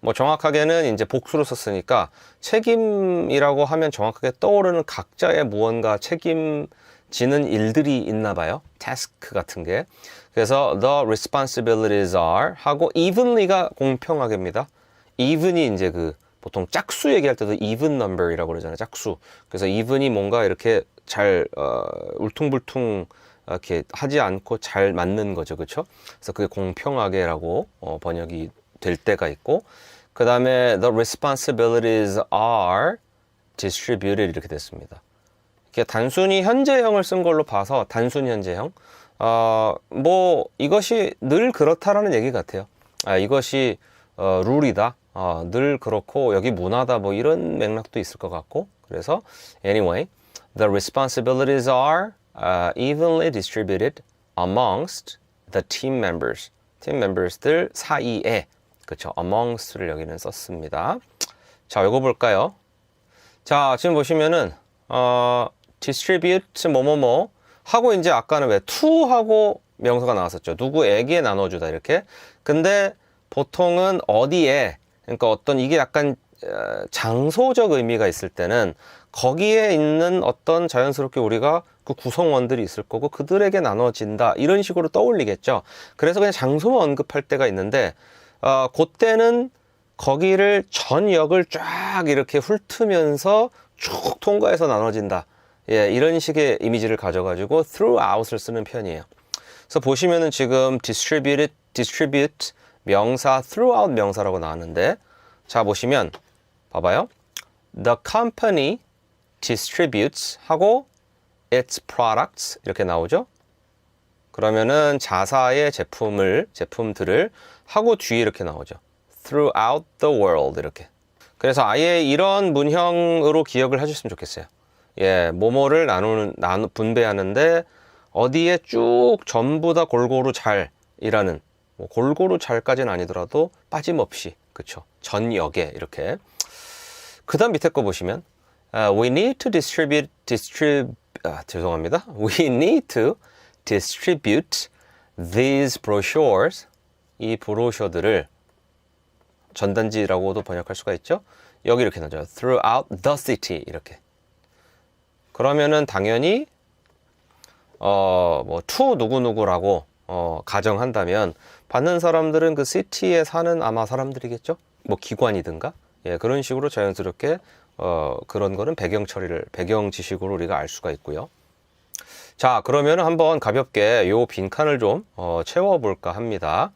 뭐 정확하게는 이제 복수로 썼으니까 책임이라고 하면 정확하게 떠오르는 각자의 무언가 책임지는 일들이 있나 봐요. task 같은 게. 그래서 the responsibilities are 하고 evenly가 공평하게입니다. even이 이제 그 보통 짝수 얘기할 때도 even number이라고 그러잖아요. 짝수. 그래서 even이 뭔가 이렇게 잘 울퉁불퉁 이렇게 하지 않고 잘 맞는 거죠. 그렇죠? 그래서 그게 공평하게라고 번역이 될 때가 있고, 그 다음에 the responsibilities are distributed 이렇게 됐습니다. 이렇게 단순히 현재형을 쓴 걸로 봐서 단순히 현재형. 뭐 이것이 늘 그렇다라는 얘기 같아요. 이것이 룰이다. 늘 그렇고 여기 문화다. 뭐 이런 맥락도 있을 것 같고. 그래서 anyway, the responsibilities are evenly distributed amongst the team members. 팀 멤버스들 사이에 그쵸? amongst를 여기는 썼습니다. 자, 이거 볼까요? 자, 지금 보시면은 distribute 뭐뭐뭐 하고 이제 아까는 왜 to하고 명사가 나왔었죠. 누구에게 나눠주다 이렇게. 근데 보통은 어디에, 그러니까 어떤 이게 약간 장소적 의미가 있을 때는 거기에 있는 어떤 자연스럽게 우리가 그 구성원들이 있을 거고 그들에게 나눠진다 이런 식으로 떠올리겠죠. 그래서 그냥 장소만 언급할 때가 있는데 그때는 거기를 전 역을 쫙 이렇게 훑으면서 쭉 통과해서 나눠진다. 예, 이런 식의 이미지를 가져가지고 throughout을 쓰는 편이에요. 그래서 보시면은 지금 distribute 명사 throughout 명사라고 나왔는데 자 보시면 봐봐요. The company distributes 하고 its products 이렇게 나오죠. 그러면은 자사의 제품들을 하고 뒤에 이렇게 나오죠. throughout the world 이렇게. 그래서 아예 이런 문형으로 기억을 하셨으면 좋겠어요. 예, 뭐뭐를 분배하는데 어디에 쭉 전부 다 골고루 잘이라는 뭐 골고루 잘까지는 아니더라도 빠짐없이 그쵸 전역에 이렇게. 그 다음 밑에 거 보시면 we need to 죄송합니다. We need to distribute these brochures 이 브로셔들을 전단지라고도 번역할 수가 있죠. 여기 이렇게 나죠. throughout the city 이렇게. 그러면은 당연히 뭐 to 누구누구라고 가정한다면 받는 사람들은 그 시티에 사는 아마 사람들이겠죠. 뭐 기관이든가 예, 그런 식으로 자연스럽게 그런 거는 배경 지식으로 우리가 알 수가 있고요. 자, 그러면 한번 가볍게 요 빈칸을 좀 채워볼까 합니다.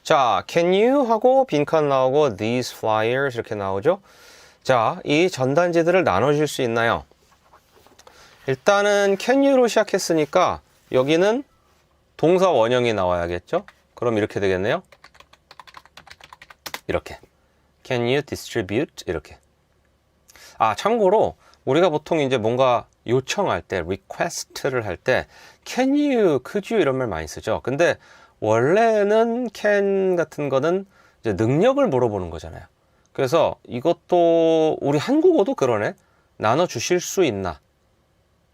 자, can you 하고 빈칸 나오고 these flyers 이렇게 나오죠. 자, 이 전단지들을 나눠줄 수 있나요? 일단은 can you로 시작했으니까 여기는 동사 원형이 나와야겠죠. 그럼 이렇게 되겠네요. 이렇게 can you distribute 이렇게. 아, 참고로 우리가 보통 이제 뭔가 요청할 때 request를 할 때 can you, could you 이런 말 많이 쓰죠. 근데 원래는 can 같은 거는 이제 능력을 물어보는 거잖아요. 그래서 이것도 우리 한국어도 그러네. 나눠 주실 수 있나?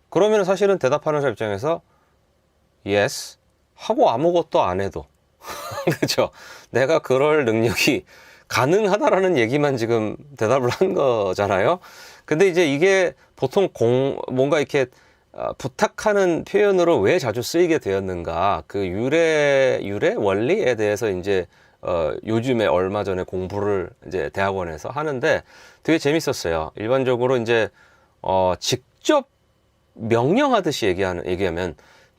그러면 사실은 대답하는 사람 입장에서 yes 하고 아무것도 안 해도 그렇죠. 내가 그럴 능력이 가능하다라는 얘기만 지금 대답을 한 거잖아요. 근데 이제 이게 보통 뭔가 이렇게 부탁하는 표현으로 왜 자주 쓰이게 되었는가, 그 유래 원리에 대해서 이제 요즘에 얼마 전에 공부를 이제 대학원에서 하는데 되게 재밌었어요. 일반적으로 이제 직접 명령하듯이 얘기하면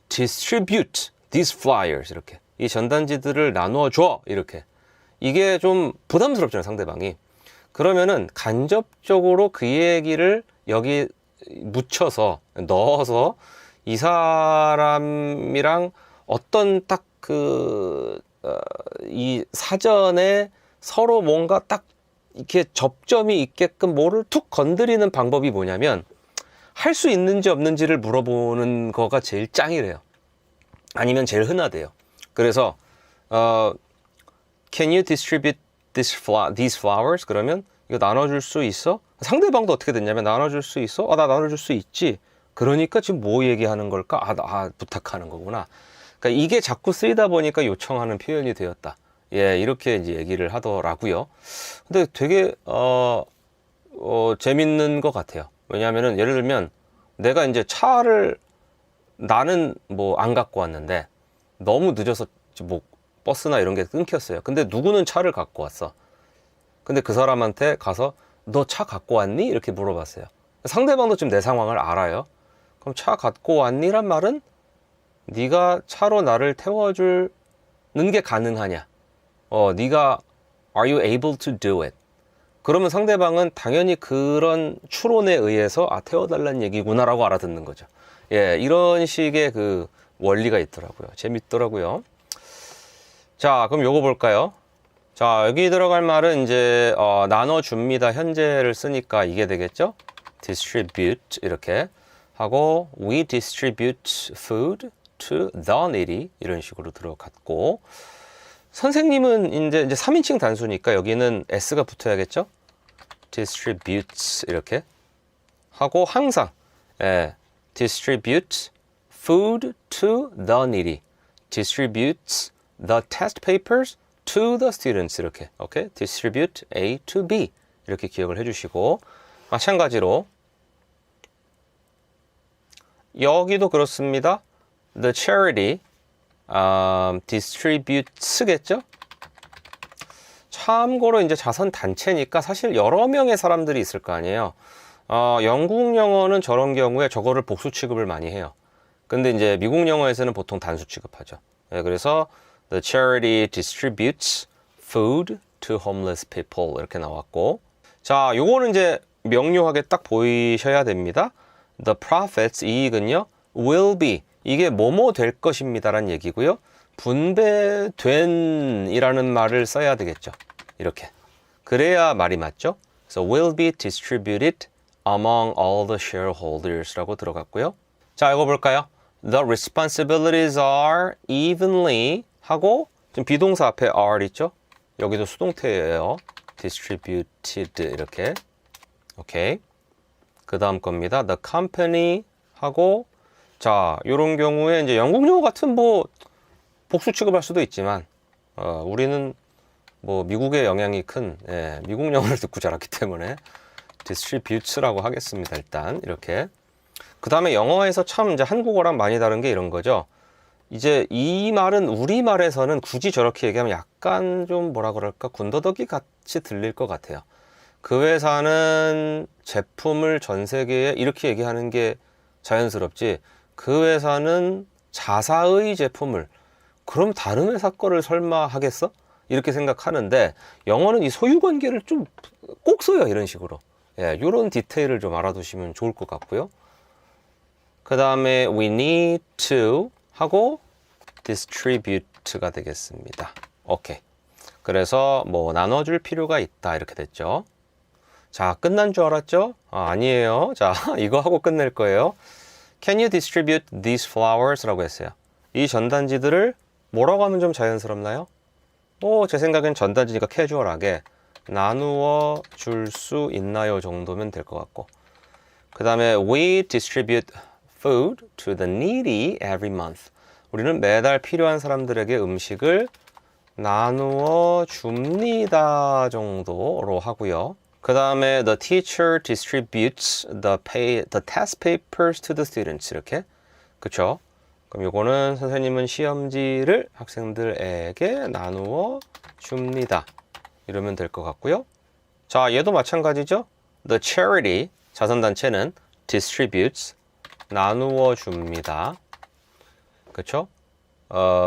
distribute these flyers 이렇게, 이 전단지들을 나누어 줘 이렇게. 이게 좀 부담스럽잖아요, 상대방이. 그러면은 간접적으로 그 얘기를 여기 묻혀서 넣어서 이 사람이랑 어떤 딱 이 사전에 서로 뭔가 딱 이렇게 접점이 있게끔 뭐를 툭 건드리는 방법이 뭐냐면 할 수 있는지 없는지를 물어보는 거가 제일 짱이래요. 아니면 제일 흔하대요. 그래서 Can you distribute these flowers? 그러면 이거 나눠줄 수 있어? 상대방도 어떻게 됐냐면 나눠줄 수 있어? 나 나눠줄 수 있지. 그러니까 지금 뭐 얘기하는 걸까? 부탁하는 거구나. 그러니까 이게 자꾸 쓰이다 보니까 요청하는 표현이 되었다. 예, 이렇게 이제 얘기를 하더라고요. 근데 되게 재밌는 것 같아요. 왜냐하면은 예를 들면 내가 이제 차를 나는 뭐 안 갖고 왔는데 너무 늦어서 뭐 버스나 이런 게 끊겼어요. 근데 누구는 차를 갖고 왔어. 근데 그 사람한테 가서 너 차 갖고 왔니? 이렇게 물어봤어요. 상대방도 지금 내 상황을 알아요. 그럼 차 갖고 왔니란 말은 네가 차로 나를 태워주는 게 가능하냐? 네가 Are you able to do it? 그러면 상대방은 당연히 그런 추론에 의해서 태워달라는 얘기구나라고 알아듣는 거죠. 예, 이런 식의 그 원리가 있더라고요. 재밌더라고요. 자, 그럼 요거 볼까요? 자, 여기 들어갈 말은 이제 나눠줍니다. 현재를 쓰니까 이게 되겠죠? distribute 이렇게 하고 we distribute food to the needy 이런 식으로 들어갔고, 선생님은 이제 3인칭 단수니까 여기는 s가 붙어야겠죠? distributes 이렇게 하고 항상 distributes food to the needy, distributes the test papers to the students 이렇게 오케이? distribute A to B 이렇게 기억을 해주시고 마찬가지로 여기도 그렇습니다. The charity distributes겠죠? 참고로 이제 자선 단체니까 사실 여러 명의 사람들이 있을 거 아니에요. 영국 영어는 저런 경우에 저거를 복수 취급을 많이 해요. 근데 이제 미국 영어에서는 보통 단수 취급하죠. 그래서 the charity distributes food to homeless people 이렇게 나왔고, 자, 요거는 이제 명료하게 딱 보이셔야 됩니다. The profits 이익은요 will be 이게 뭐뭐 될 것입니다라는 얘기고요. 분배된 이라는 말을 써야 되겠죠. 이렇게 그래야 말이 맞죠. 그래서 will be distributed among all the shareholders 라고 들어갔고요. 자, 이거 볼까요? The responsibilities are evenly 하고 지금 비동사 앞에 are 있죠. 여기도 수동태예요. distributed 이렇게. 오케이. 그 다음 겁니다. The company 하고, 자, 요런 경우에 이제 영국 영어 같은 뭐 복수 취급할 수도 있지만 우리는 뭐 미국의 영향이 큰 미국 영어를 듣고 자랐기 때문에 distributes라고 하겠습니다. 일단 이렇게. 그 다음에 영어에서 참 이제 한국어랑 많이 다른 게 이런 거죠. 이제 이 말은 우리말에서는 굳이 저렇게 얘기하면 약간 좀 뭐라 그럴까 군더더기 같이 들릴 것 같아요. 그 회사는 제품을 전 세계에 이렇게 얘기하는 게 자연스럽지, 그 회사는 자사의 제품을 그럼 다른 회사 거를 설마 하겠어? 이렇게 생각하는데 영어는 이 소유관계를 좀 꼭 써요. 이런 식으로. 이런 디테일을 좀 알아두시면 좋을 것 같고요. 그 다음에 we need to 하고 distribute가 되겠습니다. 오케이. 그래서 뭐 나눠줄 필요가 있다 이렇게 됐죠. 자, 끝난 줄 알았죠? 아니에요. 자, 이거 하고 끝낼 거예요. Can you distribute these flowers? 라고 했어요. 이 전단지들을 뭐라고 하면 좀 자연스럽나요? 제 생각엔 전단지니까 캐주얼하게 나누어 줄 수 있나요? 정도면 될 것 같고. 그 다음에 we distribute food to the needy every month. 우리는 매달 필요한 사람들에게 음식을 나누어 줍니다 정도로 하고요. 그 다음에 the teacher distributes the test papers to the students 이렇게. 그쵸? 그럼 요거는 선생님은 시험지를 학생들에게 나누어 줍니다. 이러면 될 것 같고요. 자, 얘도 마찬가지죠. The charity, 자선단체는 distributes, 나누어 줍니다. 그쵸?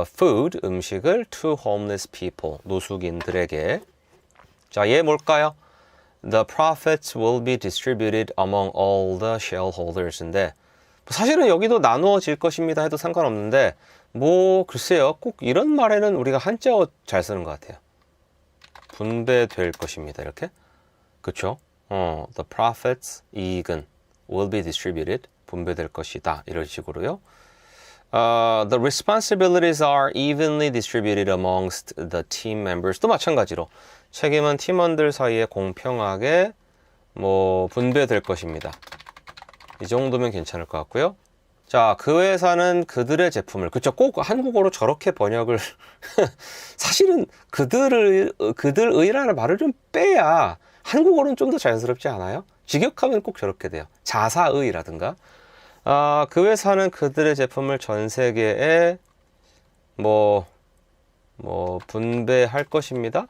food, 음식을 to homeless people, 노숙인들에게. 자, 얘 뭘까요? The profits will be distributed among all the shareholders인데 사실은 여기도 나누어질 것입니다 해도 상관없는데 뭐 글쎄요, 꼭 이런 말에는 우리가 한자어 잘 쓰는 것 같아요. 분배될 것입니다 이렇게. 그쵸? The profits, 이익은 will be distributed, 분배될 것이다 이런 식으로요. The responsibilities are evenly distributed amongst the team members. 또 마찬가지로 책임은 팀원들 사이에 공평하게 뭐 분배될 것입니다. 이 정도면 괜찮을 것 같고요. 자, 그 회사는 그들의 제품을, 그쵸? 꼭 한국어로 저렇게 번역을 사실은 그들의라는 말을 좀 빼야 한국어로는 좀 더 자연스럽지 않아요? 직역하면 꼭 저렇게 돼요. 자사의라든가. 그 회사는 그들의 제품을 전 세계에 분배할 것입니다.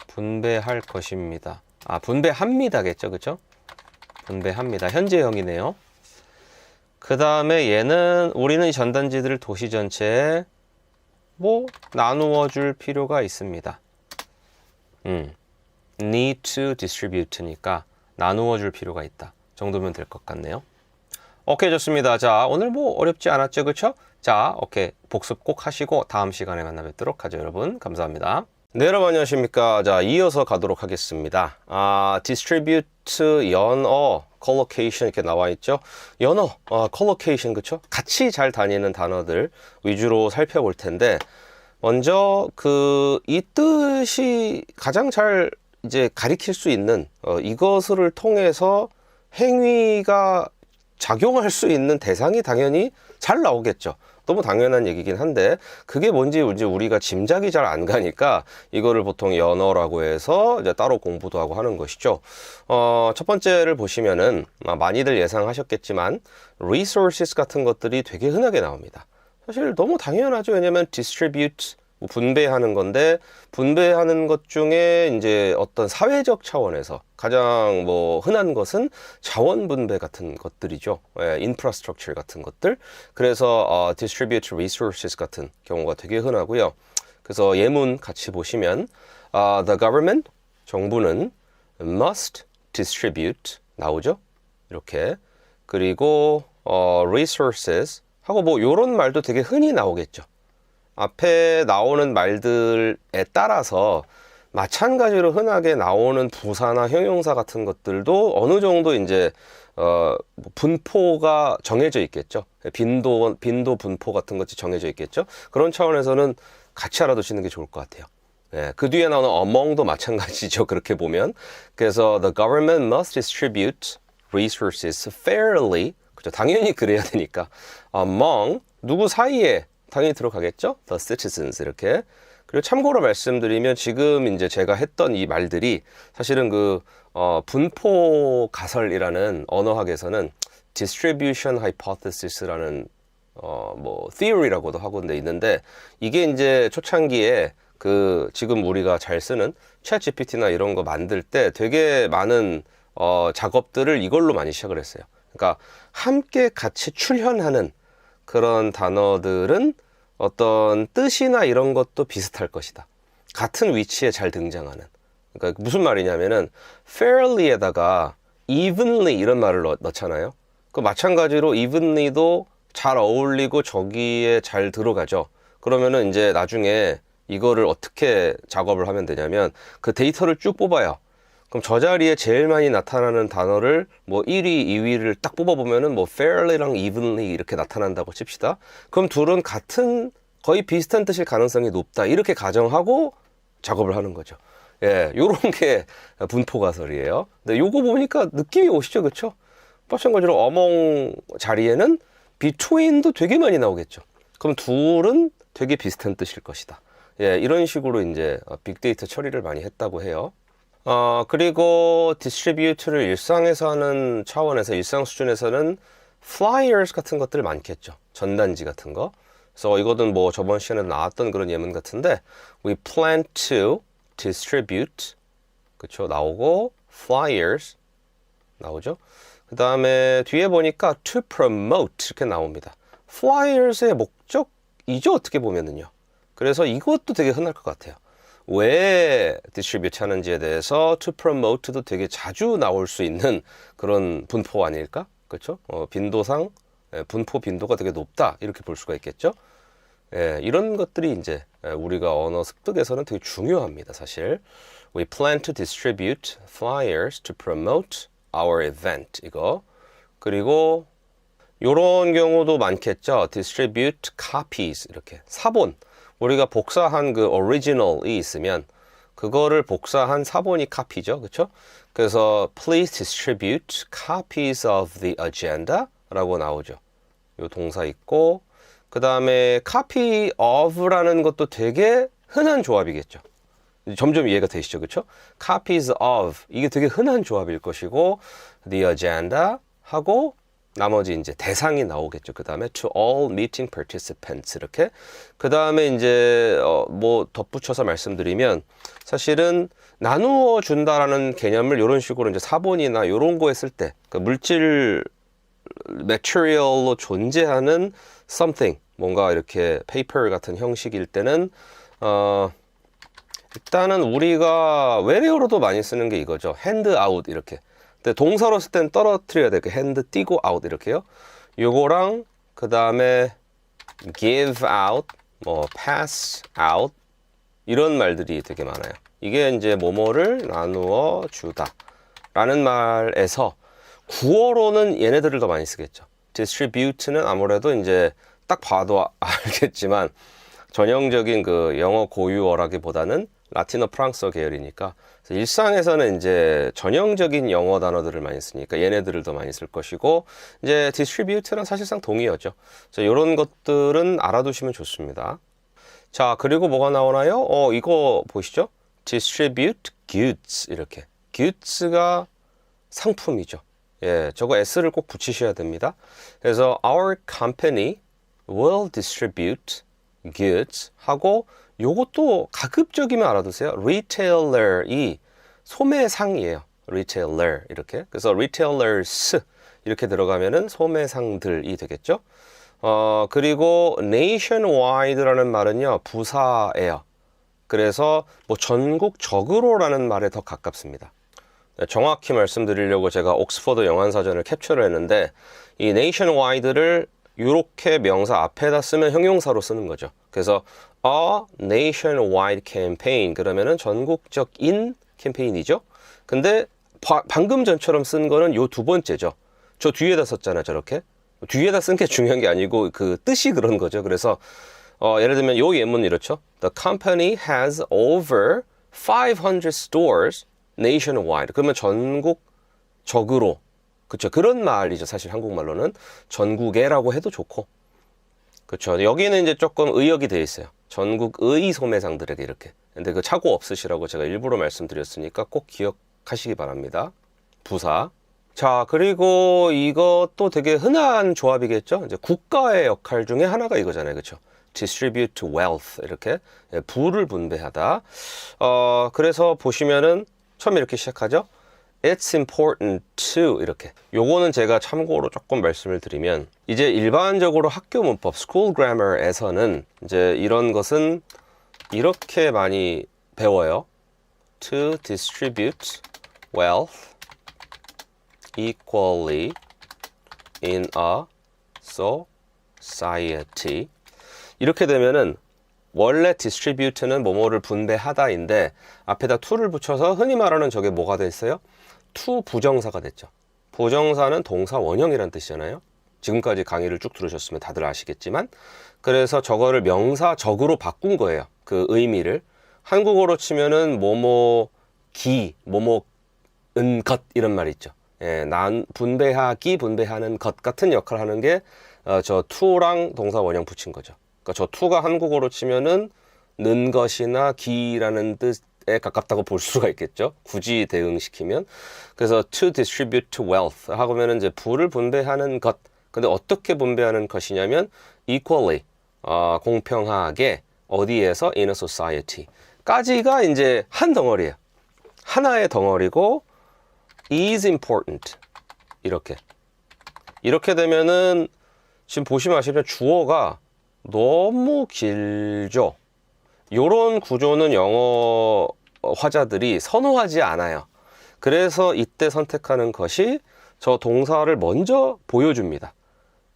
분배할 것입니다. 분배합니다겠죠, 그쵸? 분배합니다. 현재형이네요. 그 다음에 얘는 우리는 이 전단지들을 도시 전체에 나누어 줄 필요가 있습니다. need to distribute니까 나누어 줄 필요가 있다 정도면 될 것 같네요. 오케이, 좋습니다. 자, 오늘 어렵지 않았죠, 그쵸? 자, 오케이, 복습 꼭 하시고 다음 시간에 만나 뵙도록 하죠. 여러분 감사합니다. 네, 여러분 안녕하십니까. 자, 이어서 가도록 하겠습니다. distribute, 연어, collocation 이렇게 나와 있죠. 연어, collocation, 그쵸? 같이 잘 다니는 단어들 위주로 살펴볼 텐데, 먼저 이 뜻이 가장 잘 이제 가리킬 수 있는 이것을 통해서 행위가 작용할 수 있는 대상이 당연히 잘 나오겠죠. 너무 당연한 얘기긴 한데 그게 뭔지 이제 우리가 짐작이 잘 안 가니까 이거를 보통 연어라고 해서 이제 따로 공부도 하고 하는 것이죠. 첫 번째를 보시면은 많이들 예상하셨겠지만 resources 같은 것들이 되게 흔하게 나옵니다. 사실 너무 당연하죠. 왜냐면 distribute 분배하는 건데 분배하는 것 중에 이제 어떤 사회적 차원에서 가장 뭐 흔한 것은 자원 분배 같은 것들이죠. infrastructure 같은 것들. 그래서 distribute resources 같은 경우가 되게 흔하고요. 그래서 예문 같이 보시면 the government 정부는 must distribute 나오죠. 이렇게. 그리고 resources 하고 뭐 요런 말도 되게 흔히 나오겠죠. 앞에 나오는 말들에 따라서 마찬가지로 흔하게 나오는 부사나 형용사 같은 것들도 어느 정도 이제 분포가 정해져 있겠죠. 빈도 분포 같은 것이 정해져 있겠죠. 그런 차원에서는 같이 알아두시는 게 좋을 것 같아요. 예, 그 뒤에 나오는 among도 마찬가지죠. 그렇게 보면. 그래서 the government must distribute resources fairly. 그죠? 당연히 그래야 되니까. among 누구 사이에 당연히 들어가겠죠? The citizens 이렇게. 그리고 참고로 말씀드리면 지금 이제 제가 했던 이 말들이 사실은 분포 가설이라는 언어학에서는 distribution hypothesis라는 뭐 theory라고도 하고 있는데 이게 이제 초창기에 지금 우리가 잘 쓰는 챗 GPT나 이런 거 만들 때 되게 많은 작업들을 이걸로 많이 시작을 했어요. 그러니까 함께 같이 출현하는 그런 단어들은 어떤 뜻이나 이런 것도 비슷할 것이다. 같은 위치에 잘 등장하는. 그러니까 무슨 말이냐면은 fairly에다가 evenly 이런 말을 넣잖아요. 그 마찬가지로 evenly도 잘 어울리고 저기에 잘 들어가죠. 그러면은 이제 나중에 이거를 어떻게 작업을 하면 되냐면 그 데이터를 쭉 뽑아요. 그럼 저 자리에 제일 많이 나타나는 단어를 뭐 1위, 2위를 딱 뽑아보면은 뭐 fairly랑 evenly 이렇게 나타난다고 칩시다. 그럼 둘은 거의 비슷한 뜻일 가능성이 높다. 이렇게 가정하고 작업을 하는 거죠. 예, 요런 게 분포 가설이에요. 근데 요거 보니까 느낌이 오시죠? 그쵸? 마찬가지로 among 자리에는 between도 되게 많이 나오겠죠. 그럼 둘은 되게 비슷한 뜻일 것이다. 예, 이런 식으로 이제 빅데이터 처리를 많이 했다고 해요. 그리고 디스트리뷰트를 일상에서 하는 차원에서 일상 수준에서는 flyers 같은 것들 많겠죠. 전단지 같은 거. 그래서 이거는 뭐 저번 시간에 나왔던 그런 예문 같은데 we plan to distribute 그쵸 나오고 flyers 나오죠. 그 다음에 뒤에 보니까 to promote 이렇게 나옵니다. flyers의 목적이죠 어떻게 보면은요. 그래서 이것도 되게 흔할 것 같아요. 왜 디스트리뷰트 하는지에 대해서 to promote도 되게 자주 나올 수 있는 그런 분포 아닐까? 그렇죠? 빈도상 분포 빈도가 되게 높다 이렇게 볼 수가 있겠죠? 예, 이런 것들이 이제 우리가 언어 습득에서는 되게 중요합니다. 사실 we plan to distribute flyers to promote our event 이거 그리고 이런 경우도 많겠죠. distribute copies 이렇게 사본 우리가 복사한 그 original이 있으면 그거를 복사한 사본이 카피죠. 그렇죠? 그래서 please distribute copies of the agenda 라고 나오죠. 요 동사 있고 그 다음에 copy of라는 것도 되게 흔한 조합이겠죠. 점점 이해가 되시죠. 그렇죠? copies of 이게 되게 흔한 조합일 것이고 the agenda 하고 나머지 이제 대상이 나오겠죠. 그 다음에 to all meeting participants 이렇게 그 다음에 이제 뭐 덧붙여서 말씀드리면 사실은 나누어 준다라는 개념을 이런 식으로 이제 사본이나 이런 거 했을 때 그 물질 material로 존재하는 something 뭔가 이렇게 paper 같은 형식일 때는 일단은 우리가 외래어로도 많이 쓰는 게 이거죠. hand out 이렇게. 근데 동사로 쓸 때는 떨어뜨려야 돼요. hand 띄고 out 이렇게요. 요거랑 그 다음에 give out, 뭐 pass out 이런 말들이 되게 많아요. 이게 이제 뭐뭐를 나누어 주다 라는 말에서 구어로는 얘네들을 더 많이 쓰겠죠. distribute는 아무래도 이제 딱 봐도 알겠지만 전형적인 그 영어 고유어라기보다는 라틴어 프랑스어 계열이니까 그래서 일상에서는 이제 전형적인 영어 단어들을 많이 쓰니까 얘네들을 더 많이 쓸 것이고 이제 distribute랑 사실상 동의어죠. 이런 것들은 알아두시면 좋습니다. 자, 그리고 뭐가 나오나요? 이거 보시죠. distribute goods 이렇게. goods가 상품이죠. 예, 저거 s를 꼭 붙이셔야 됩니다. 그래서 our company will distribute goods 하고 요것도 가급적이면 알아두세요. retailer이 소매상이에요. retailer 이렇게. 그래서 retailers 이렇게 들어가면은 소매상들이 되겠죠. 그리고 nationwide라는 말은요 부사예요. 그래서 뭐 전국적으로라는 말에 더 가깝습니다. 정확히 말씀드리려고 제가 옥스퍼드 영한사전을 캡처를 했는데 이 nationwide를 이렇게 명사 앞에다 쓰면 형용사로 쓰는 거죠. 그래서 a nationwide campaign 그러면은 전국적인 캠페인이죠. 근데 방금 전처럼 쓴 거는 요 두 번째죠. 저 뒤에다 썼잖아요. 저렇게 뒤에다 쓴 게 중요한 게 아니고 그 뜻이 그런 거죠. 그래서 예를 들면 요 예문은 이렇죠. The company has over 500 stores nationwide. 그러면 전국적으로 그렇죠. 그런 말이죠. 사실 한국말로는 전국에라고 해도 좋고 그렇죠. 여기는 이제 조금 의역이 되어 있어요. 전국의 소매상들에게 이렇게. 근데 그 착오 없으시라고 제가 일부러 말씀드렸으니까 꼭 기억하시기 바랍니다. 부사. 자, 그리고 이것도 되게 흔한 조합이겠죠. 이제 국가의 역할 중에 하나가 이거잖아요. 그렇죠? distribute wealth 이렇게 부를 분배하다. 그래서 보시면은 처음에 이렇게 시작하죠. It's important to 이렇게. 요거는 제가 참고로 조금 말씀을 드리면 이제 일반적으로 학교 문법 school grammar에서는 이제 이런 것은 이렇게 많이 배워요. To distribute wealth equally in a society. 이렇게 되면은 원래 distribute는 뭐뭐를 분배하다인데 앞에다 to를 붙여서 흔히 말하는 저게 뭐가 됐어요? to 부정사가 됐죠. 부정사는 동사 원형이란 뜻이잖아요. 지금까지 강의를 쭉 들으셨으면 다들 아시겠지만 그래서 저거를 명사적으로 바꾼 거예요. 그 의미를 한국어로 치면은 뭐뭐기, 뭐뭐은 것 이런 말 있죠. 예, 난 분배하기, 분배하는 것 같은 역할을 하는 게 저 to랑 동사 원형 붙인 거죠. 그러니까 저 to가 한국어로 치면은 는 것이나 기라는 뜻에 가깝다고 볼 수가 있겠죠. 굳이 대응시키면. 그래서 to distribute wealth 하고면은 이제 부를 분배하는 것. 근데 어떻게 분배하는 것이냐면 equally 공평하게 어디에서 in a society 까지가 이제 한 덩어리예요. 하나의 덩어리고 is important 이렇게 되면은 지금 보시면 아시면 주어가 너무 길죠. 요런 구조는 영어 화자들이 선호하지 않아요. 그래서 이때 선택하는 것이 저 동사를 먼저 보여줍니다.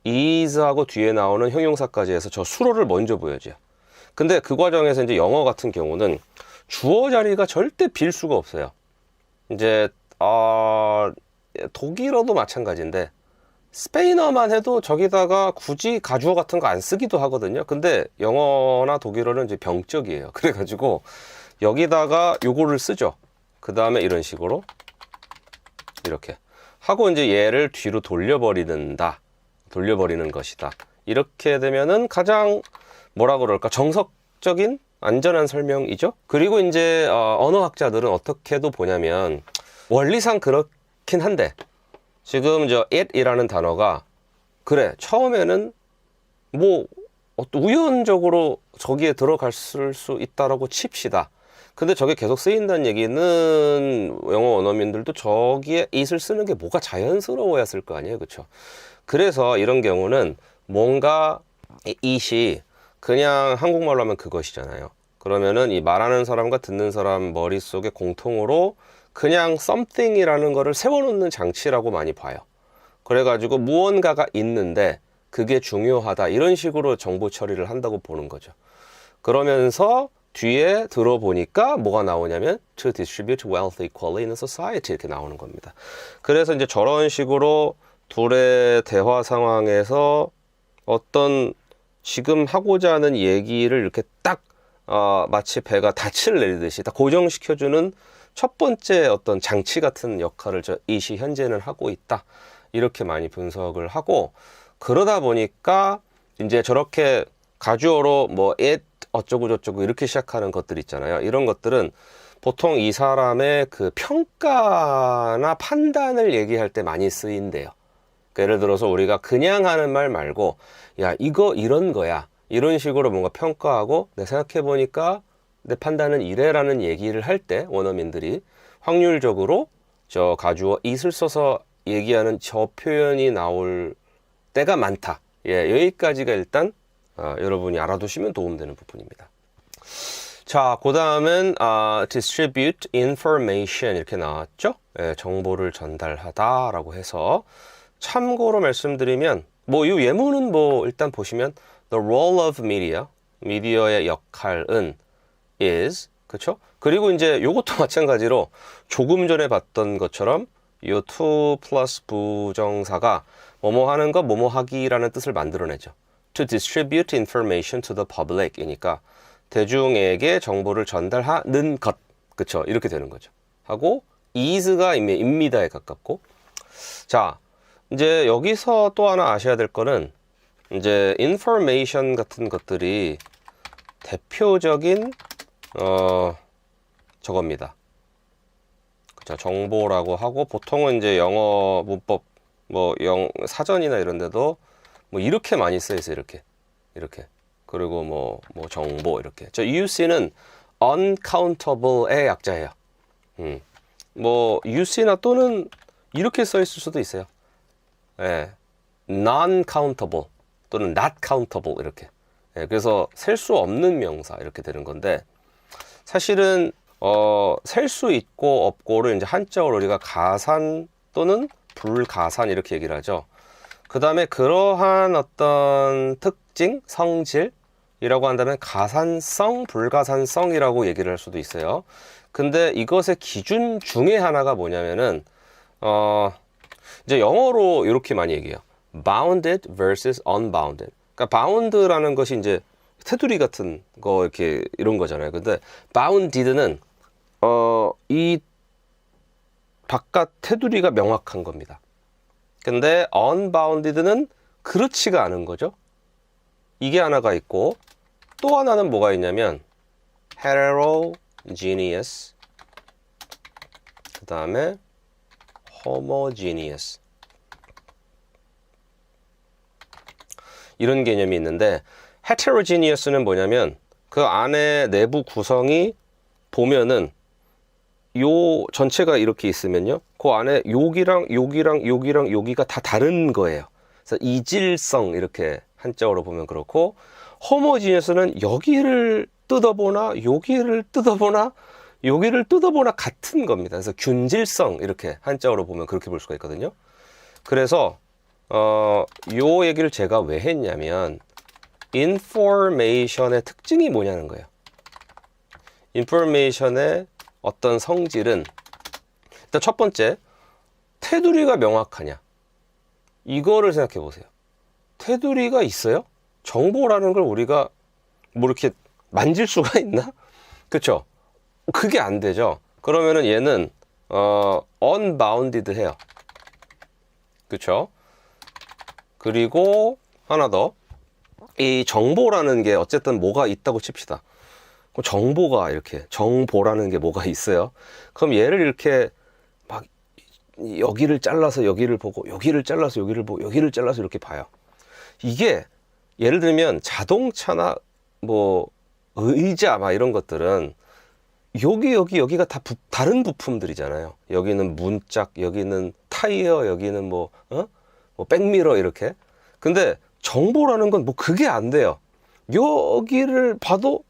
is하고 뒤에 나오는 형용사까지 해서 저 수로를 먼저 보여줘요. 근데 그 과정에서 이제 영어 같은 경우는 주어 자리가 절대 빌 수가 없어요. 이제 독일어도 마찬가지인데 스페인어만 해도 저기다가 굳이 가주어 같은 거 안 쓰기도 하거든요. 근데 영어나 독일어는 이제 병적이에요. 그래가지고 여기다가 요거를 쓰죠. 그 다음에 이런 식으로 이렇게 하고 이제 얘를 뒤로 돌려버리는 것이다. 이렇게 되면은 가장 뭐라 그럴까 정석적인 안전한 설명이죠. 그리고 이제 언어학자들은 어떻게도 보냐면 원리상 그렇긴 한데 지금 저 it이라는 단어가 그래 처음에는 뭐 우연적으로 저기에 들어갈 수 있다라고 칩시다. 근데 저게 계속 쓰인다는 얘기는 영어 원어민들도 저기에 it을 쓰는 게 뭐가 자연스러워야 쓸 거 아니에요, 그렇죠? 그래서 이런 경우는 뭔가 it이 그냥 한국말로 하면 그것이잖아요. 그러면은 이 말하는 사람과 듣는 사람 머릿속에 공통으로 그냥 something이라는 거를 세워놓는 장치라고 많이 봐요. 그래가지고 무언가가 있는데 그게 중요하다 이런 식으로 정보 처리를 한다고 보는 거죠. 그러면서 뒤에 들어보니까 뭐가 나오냐면 to distribute wealth equally in a society 이렇게 나오는 겁니다. 그래서 이제 저런 식으로 둘의 대화 상황에서 어떤 지금 하고자 하는 얘기를 이렇게 딱 마치 배가 닻을 내리듯이 딱 고정시켜주는 첫 번째 어떤 장치 같은 역할을 이 시 현재는 하고 있다. 이렇게 많이 분석을 하고, 그러다 보니까 이제 저렇게 가주어로 뭐 it 어쩌고 저쩌고 이렇게 시작하는 것들 있잖아요. 이런 것들은 보통 이 사람의 그 평가나 판단을 얘기할 때 많이 쓰인대요. 그러니까 예를 들어서 우리가 그냥 하는 말 말고, 야, 이거 이런 거야. 이런 식으로 뭔가 평가하고, 내가 생각해보니까 내 판단은 이래라는 얘기를 할 때 원어민들이 확률적으로 저 가주어 it을 써서 얘기하는 저 표현이 나올 때가 많다. 예, 여기까지가 일단 여러분이 알아두시면 도움되는 부분입니다. 자, 그 다음은 distribute information 이렇게 나왔죠? 예, 정보를 전달하다 라고 해서, 참고로 말씀드리면 뭐 이 예문은 뭐 일단 보시면 the role of media, 미디어의 역할은 is, 그쵸? 그리고 이제 요것도 마찬가지로 조금 전에 봤던 것처럼 요 to 플러스 부정사가 뭐뭐 하는 것, 뭐뭐 하기라는 뜻을 만들어내죠. to distribute information to the public 이니까 대중에게 정보를 전달하는 것, 그쵸? 이렇게 되는 거죠. 하고 is가 입니다에 가깝고. 자, 이제 여기서 또 하나 아셔야 될 거는 이제 information 같은 것들이 대표적인 저겁니다. 그쵸? 정보라고 하고, 보통은 이제 영어 문법 뭐 사전이나 이런 데도 뭐 이렇게 많이 쓰여 있어요. 이렇게. 그리고 뭐 정보 이렇게. 저 UC는 uncountable의 약자예요. 뭐 UC나 또는 이렇게 써 있을 수도 있어요. 예. non-countable 또는 not countable 이렇게. 예, 그래서 셀 수 없는 명사 이렇게 되는 건데, 사실은 셀 수 있고 없고를 이제 한자어로 우리가 가산 또는 불가산 이렇게 얘기를 하죠. 그 다음에 그러한 어떤 특징, 성질이라고 한다면 가산성, 불가산성이라고 얘기를 할 수도 있어요. 근데 이것의 기준 중에 하나가 뭐냐면은 이제 영어로 이렇게 많이 얘기해요. bounded versus unbounded. 그러니까 bound라는 것이 이제 테두리 같은 거 이렇게 이런 거잖아요. 근데 bounded는 이 바깥 테두리가 명확한 겁니다. 근데 unbounded는 그렇지가 않은 거죠. 이게 하나가 있고, 또 하나는 뭐가 있냐면 heterogeneous, 그 다음에 homogeneous 이런 개념이 있는데, heterogeneous는 뭐냐면 그 안에 내부 구성이 보면은 요 전체가 이렇게 있으면요, 그 안에 여기랑 여기가 다 다른 거예요. 그래서 이질성 이렇게 한자어로 보면 그렇고, homogeneous는 여기를 뜯어보나 여기를 뜯어보나 여기를 뜯어보나 같은 겁니다. 그래서 균질성 이렇게 한자어로 보면 그렇게 볼 수가 있거든요. 그래서 요 얘기를 제가 왜 했냐면 information의 특징이 뭐냐는 거예요. information의 어떤 성질은, 일단 첫 번째, 테두리가 명확하냐, 이거를 생각해 보세요. 테두리가 있어요? 정보라는 걸 우리가 뭐 이렇게 만질 수가 있나? 그쵸? 그게 안 되죠. 그러면은 얘는 unbounded 해요. 그쵸? 그리고 하나 더, 이 정보라는 게 어쨌든 뭐가 있다고 칩시다. 그럼 정보가 이렇게, 정보라는 게 뭐가 있어요. 그럼 얘를 이렇게 막 여기를 잘라서 여기를 보고, 여기를 잘라서 여기를 보고, 여기를 잘라서 이렇게 봐요. 이게 예를 들면 자동차나 뭐 의자 막 이런 것들은 여기가 다 다른 부품들이잖아요. 여기는 문짝, 여기는 타이어, 여기는 뭐 백미러 이렇게. 근데 정보라는 건 뭐 그게 안 돼요. 여기를 봐도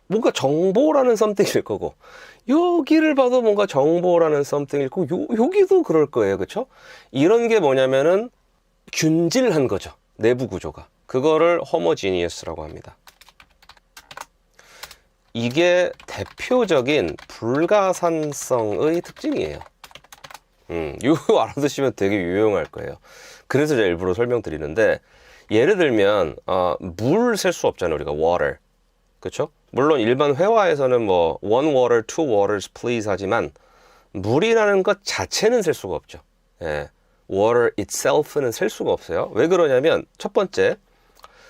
뭔가 정보라는 썸띵일 거고, 여기를 봐도 뭔가 정보라는 썸띵일 거고, 여기도 그럴 거예요. 그렇죠? 이런 게 뭐냐면은 균질한 거죠. 내부 구조가. 그거를 homogeneous라고 합니다. 이게 대표적인 불가산성의 특징이에요. 이거 알아두시면 되게 유용할 거예요. 그래서 제가 일부러 설명드리는데, 예를 들면 물 셀 수 없잖아요. 우리가 water. 그렇죠? 물론 일반 회화에서는 뭐 one water, two waters please 하지만 물이라는 것 자체는 셀 수가 없죠. 예. water itself는 셀 수가 없어요. 왜 그러냐면 첫 번째,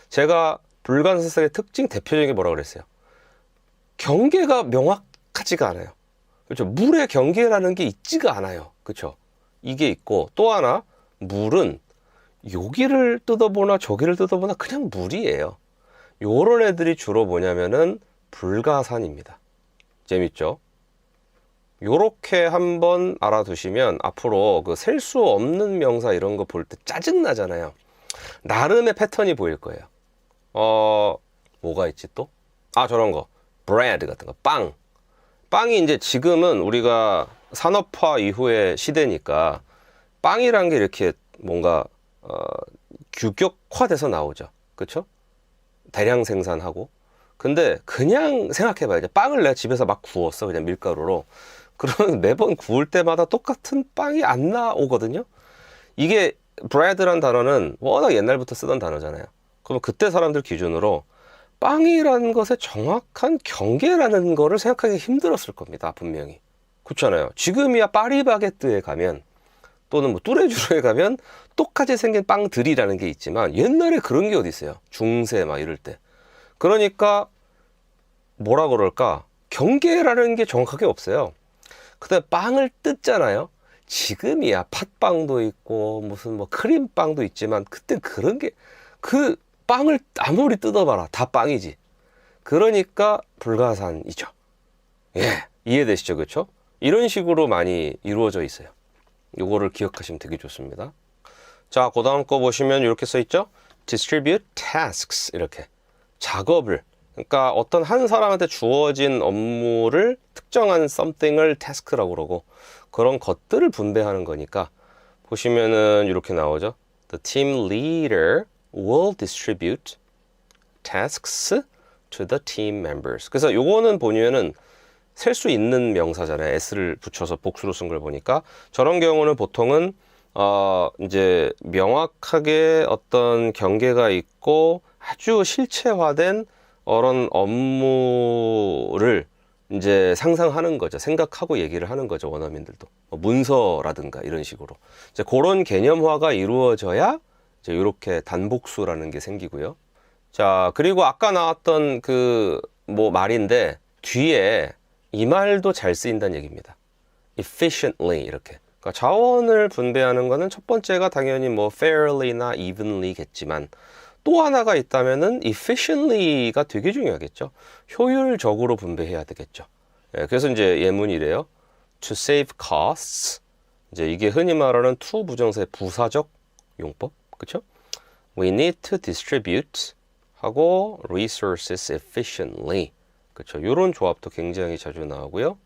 제가 불가사석의 특징 대표적인 게 뭐라고 그랬어요? 경계가 명확하지가 않아요. 그렇죠? 물의 경계라는 게 있지가 않아요. 그렇죠? 이게 있고 또 하나, 물은 여기를 뜯어보나 저기를 뜯어보나 그냥 물이에요. 요런 애들이 주로 뭐냐면은 불가산입니다. 재밌죠? 요렇게 한번 알아두시면 앞으로 그 셀 수 없는 명사 이런 거 볼 때 짜증 나잖아요. 나름의 패턴이 보일 거예요. 뭐가 있지 또? 저런 거. bread 같은 거. 빵이 이제 지금은 우리가 산업화 이후의 시대니까 빵이란 게 이렇게 뭔가 규격화돼서 나오죠. 그렇죠? 대량 생산하고. 근데 그냥 생각해봐요. 이제 빵을 내가 집에서 막 구웠어. 그냥 밀가루로. 그러면 매번 구울 때마다 똑같은 빵이 안 나오거든요. 이게 bread란 단어는 워낙 옛날부터 쓰던 단어잖아요. 그럼 그때 사람들 기준으로 빵이라는 것의 정확한 경계라는 거를 생각하기 힘들었을 겁니다. 분명히. 그렇잖아요. 지금이야 파리바게뜨에 가면 또는 뭐 뚜레쥬르에 가면 똑같이 생긴 빵들이라는 게 있지만 옛날에 그런 게 어디 있어요. 중세 막 이럴 때. 그러니까 뭐라 그럴까? 경계라는 게 정확하게 없어요. 그다음에 빵을 뜯잖아요. 지금이야 팥빵도 있고 무슨 뭐 크림빵도 있지만 그때 그런 게 그 빵을 아무리 뜯어봐라 다 빵이지. 그러니까 불가산이죠. 예, 이해되시죠? 그렇죠? 이런 식으로 많이 이루어져 있어요. 요거를 기억하시면 되게 좋습니다. 자, 그 다음 거 보시면 이렇게 써 있죠? distribute tasks, 이렇게 작업을, 그러니까 어떤 한 사람한테 주어진 업무를 특정한 something을 task라고 그러고 그런 것들을 분배하는 거니까 보시면은 이렇게 나오죠. The team leader will distribute tasks to the team members. 그래서 요거는 보면은 셀 수 있는 명사잖아요. s를 붙여서 복수로 쓴 걸 보니까 저런 경우는 보통은 이제 명확하게 어떤 경계가 있고 아주 실체화된 그런 업무를 이제 상상하는 거죠. 생각하고 얘기를 하는 거죠. 원어민들도. 문서라든가 이런 식으로. 이제 그런 개념화가 이루어져야 이제 이렇게 단복수라는 게 생기고요. 자, 그리고 아까 나왔던 그 뭐 말인데 뒤에 이 말도 잘 쓰인다는 얘기입니다. efficiently 이렇게. 그러니까 자원을 분배하는 거는 첫 번째가 당연히 뭐 fairly나 evenly겠지만 또 하나가 있다면은 efficiently가 되게 중요하겠죠. 효율적으로 분배해야 되겠죠. 예, 그래서 이제 예문이래요. To save costs. 이제 이게 흔히 말하는 to 부정사의 부사적 용법. 그렇죠? We need to distribute 하고 resources efficiently. 그렇죠. 이런 조합도 굉장히 자주 나오고요.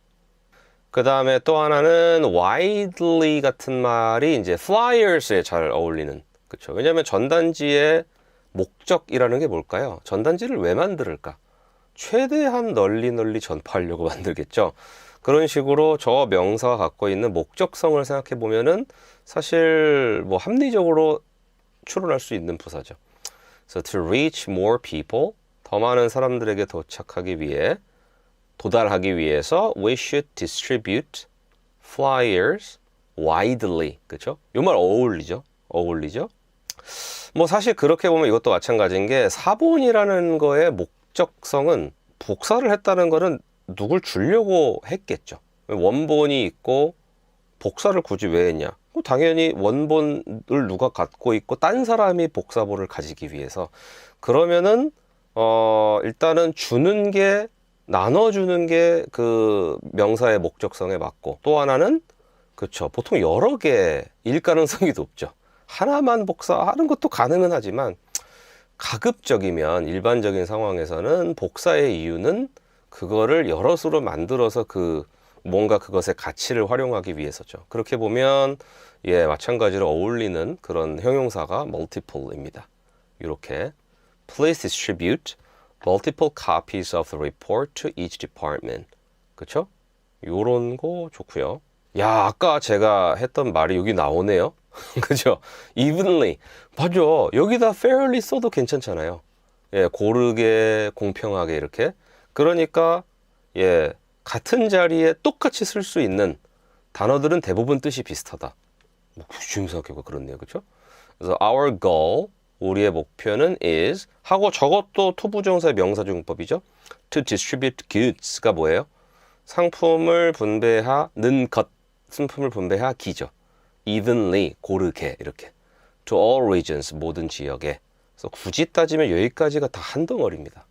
그 다음에 또 하나는 widely 같은 말이 이제 flyers에 잘 어울리는. 그렇죠. 왜냐하면 전단지의 목적이라는 게 뭘까요? 전단지를 왜 만들까? 최대한 널리 전파하려고 만들겠죠. 그런 식으로 저 명사가 갖고 있는 목적성을 생각해 보면은 사실 뭐 합리적으로 추론할 수 있는 부사죠. So to reach more people, 더 많은 사람들에게 도달하기 위해서 we should distribute flyers widely. 그렇죠? 이 말 어울리죠? 뭐 사실 그렇게 보면 이것도 마찬가지인 게 사본이라는 거의 목적성은 복사를 했다는 거는 누굴 주려고 했겠죠. 원본이 있고 복사를 굳이 왜 했냐? 당연히 원본을 누가 갖고 있고 딴 사람이 복사본을 가지기 위해서. 그러면은 일단은 주는 게 나눠주는 게 그 명사의 목적성에 맞고 또 하나는 그렇죠. 보통 여러 개일 가능성이 높죠. 하나만 복사하는 것도 가능은 하지만 가급적이면 일반적인 상황에서는 복사의 이유는 그거를 여러 수로 만들어서 그 뭔가 그것의 가치를 활용하기 위해서죠. 그렇게 보면 예, 마찬가지로 어울리는 그런 형용사가 multiple입니다. 이렇게 Please distribute multiple copies of the report to each department. 그쵸? 요런 거 좋고요. 야, 아까 제가 했던 말이 여기 나오네요. 그죠? evenly. 맞아. 여기다 fairly 써도 괜찮잖아요. 예, 고르게, 공평하게 이렇게. 그러니까, 예, 같은 자리에 똑같이 쓸 수 있는 단어들은 대부분 뜻이 비슷하다. 뭐, 지금 생각해보면 그렇네요. 그죠? 그래서 our goal, 우리의 목표는 is, 하고 저것도 토부정사의 명사중법이죠. to distribute goods가 뭐예요? 상품을 분배하는 것, 상품을 분배하기죠. evenly, 고르게 이렇게. to all regions, 모든 지역에. 그래서 굳이 따지면 여기까지가 다 한 덩어리입니다.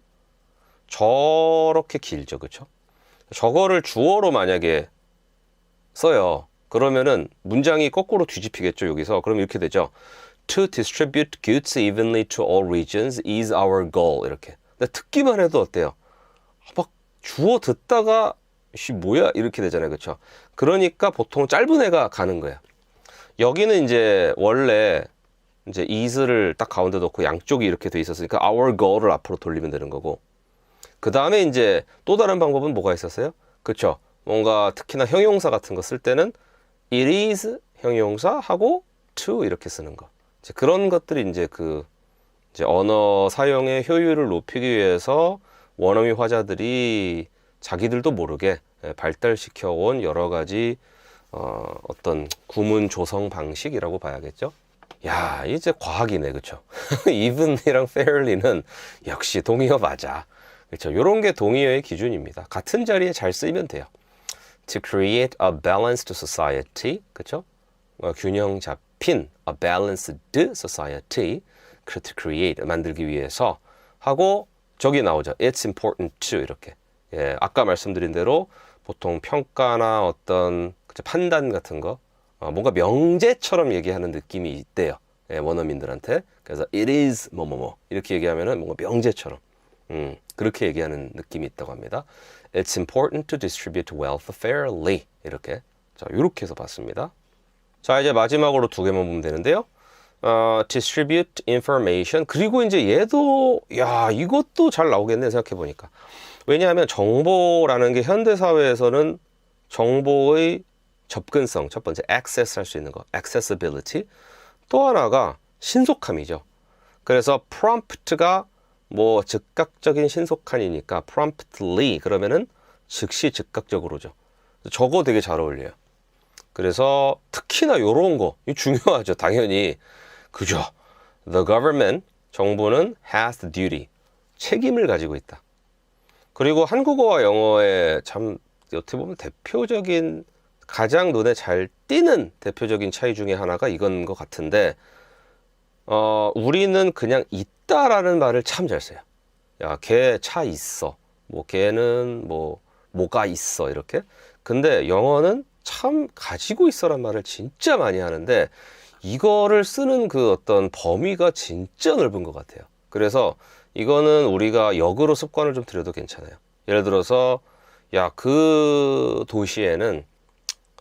저렇게 길죠, 그렇죠? 저거를 주어로 만약에 써요. 그러면은 문장이 거꾸로 뒤집히겠죠, 여기서. 그럼 이렇게 되죠. To distribute goods evenly to all regions is our goal. 이렇게. 근데 듣기만 해도 어때요? 막 주어 듣다가 뭐야? 이렇게 되잖아요, 그렇죠? 그러니까 보통 짧은 애가 가는 거예요. 여기는 이제 원래 이제 is를 딱 가운데 놓고 양쪽이 이렇게 돼 있었으니까 our goal을 앞으로 돌리면 되는 거고, 그 다음에 이제 또 다른 방법은 뭐가 있었어요? 그렇죠? 뭔가 특히나 형용사 같은 거 쓸 때는 it is 형용사 하고 to 이렇게 쓰는 거. 이제 그런 것들이 이제 이제 언어 사용의 효율을 높이기 위해서 원어민 화자들이 자기들도 모르게 발달시켜 온 여러 가지 어떤 구문 조성 방식이라고 봐야겠죠. 야, 이제 과학이네, 그렇죠? even이랑 fairly는 역시 동의어 맞아. 그렇죠? 요런 게 동의어의 기준입니다. 같은 자리에 잘 쓰이면 돼요. To create a balanced society, 그렇죠? 균형 잡힌 a balanced society, to create 만들기 위해서 하고 저기 나오죠. It's important to 이렇게. 예, 아까 말씀드린 대로 보통 평가나 어떤 판단 같은 거 뭔가 명제처럼 얘기하는 느낌이 있대요. 예, 원어민들한테. 그래서 it is 뭐뭐뭐 이렇게 얘기하면은 뭔가 명제처럼 그렇게 얘기하는 느낌이 있다고 합니다. It's important to distribute wealth fairly. 이렇게. 자, 이렇게 해서 봤습니다. 자, 이제 마지막으로 두 개만 보면 되는데요. distribute information. 그리고 이제 얘도, 야, 이것도 잘 나오겠네, 생각해보니까. 왜냐하면 정보라는 게 현대사회에서는 정보의 접근성, 첫 번째, access 할 수 있는 거, accessibility. 또 하나가 신속함이죠. 그래서 prompt가 뭐 즉각적인 신속함이니까 promptly 그러면은 즉시 즉각적으로죠. 저거 되게 잘 어울려요. 그래서 특히나 요런 거 이거 중요하죠. 당연히 그죠. The government 정부는 has the duty 책임을 가지고 있다. 그리고 한국어와 영어의 참 어떻게 보면 대표적인 가장 눈에 잘 띄는 대표적인 차이 중에 하나가 이건 것 같은데 우리는 그냥 있다라는 말을 참 잘 써요. 야, 걔 차 있어. 뭐 걔는 뭐가 있어 이렇게. 근데 영어는 참 가지고 있어란 말을 진짜 많이 하는데 이거를 쓰는 그 어떤 범위가 진짜 넓은 것 같아요. 그래서 이거는 우리가 역으로 습관을 좀 들여도 괜찮아요. 예를 들어서 야, 그 도시에는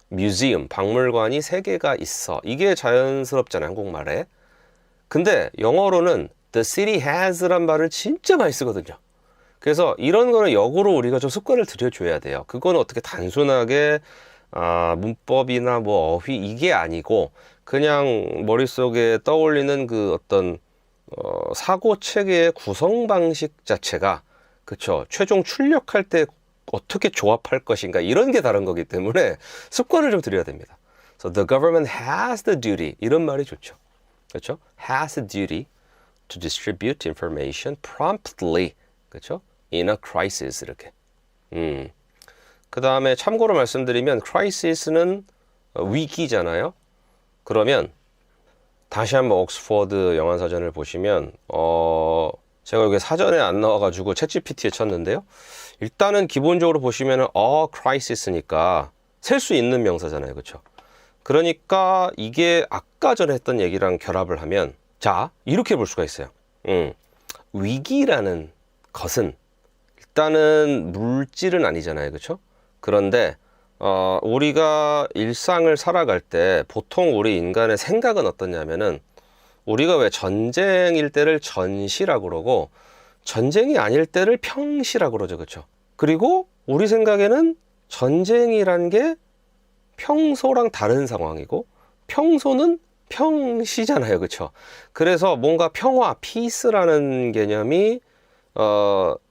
뮤지엄, 박물관이 3개가 있어. 이게 자연스럽잖아요, 한국말에. 근데 영어로는 the city has란 말을 진짜 많이 쓰거든요. 그래서 이런 거는 역으로 우리가 좀 습관을 들여줘야 돼요. 그거는 어떻게 단순하게 문법이나 뭐 어휘 이게 아니고 그냥 머릿속에 떠올리는 그 어떤 사고 체계의 구성 방식 자체가 그쵸 최종 출력할 때 어떻게 조합할 것인가 이런 게 다른 거기 때문에 습관을 좀 들여야 됩니다. So the government has the duty 이런 말이 좋죠. 그렇죠? Has the duty to distribute information promptly. 그렇죠? In a crisis 이렇게. 그 다음에 참고로 말씀드리면 crisis는 위기잖아요. 그러면 다시 한번 옥스퍼드 영어사전을 보시면 제가 여기 사전에 안 나와가지고 챗GPT에 쳤는데요. 일단은 기본적으로 보시면은 crisis니까 셀 수 있는 명사잖아요, 그렇죠? 그러니까 이게 아까 전에 했던 얘기랑 결합을 하면 자 이렇게 볼 수가 있어요. 위기라는 것은 일단은 물질은 아니잖아요, 그렇죠? 그런데 우리가 일상을 살아갈 때 보통 우리 인간의 생각은 어떠냐면은 우리가 왜 전쟁일 때를 전시라고 그러고 전쟁이 아닐 때를 평시라고 그러죠, 그렇죠? 그리고 우리 생각에는 전쟁이란 게 평소랑 다른 상황이고 평소는 평시잖아요. 그쵸? 그래서 뭔가 평화, peace라는 개념이,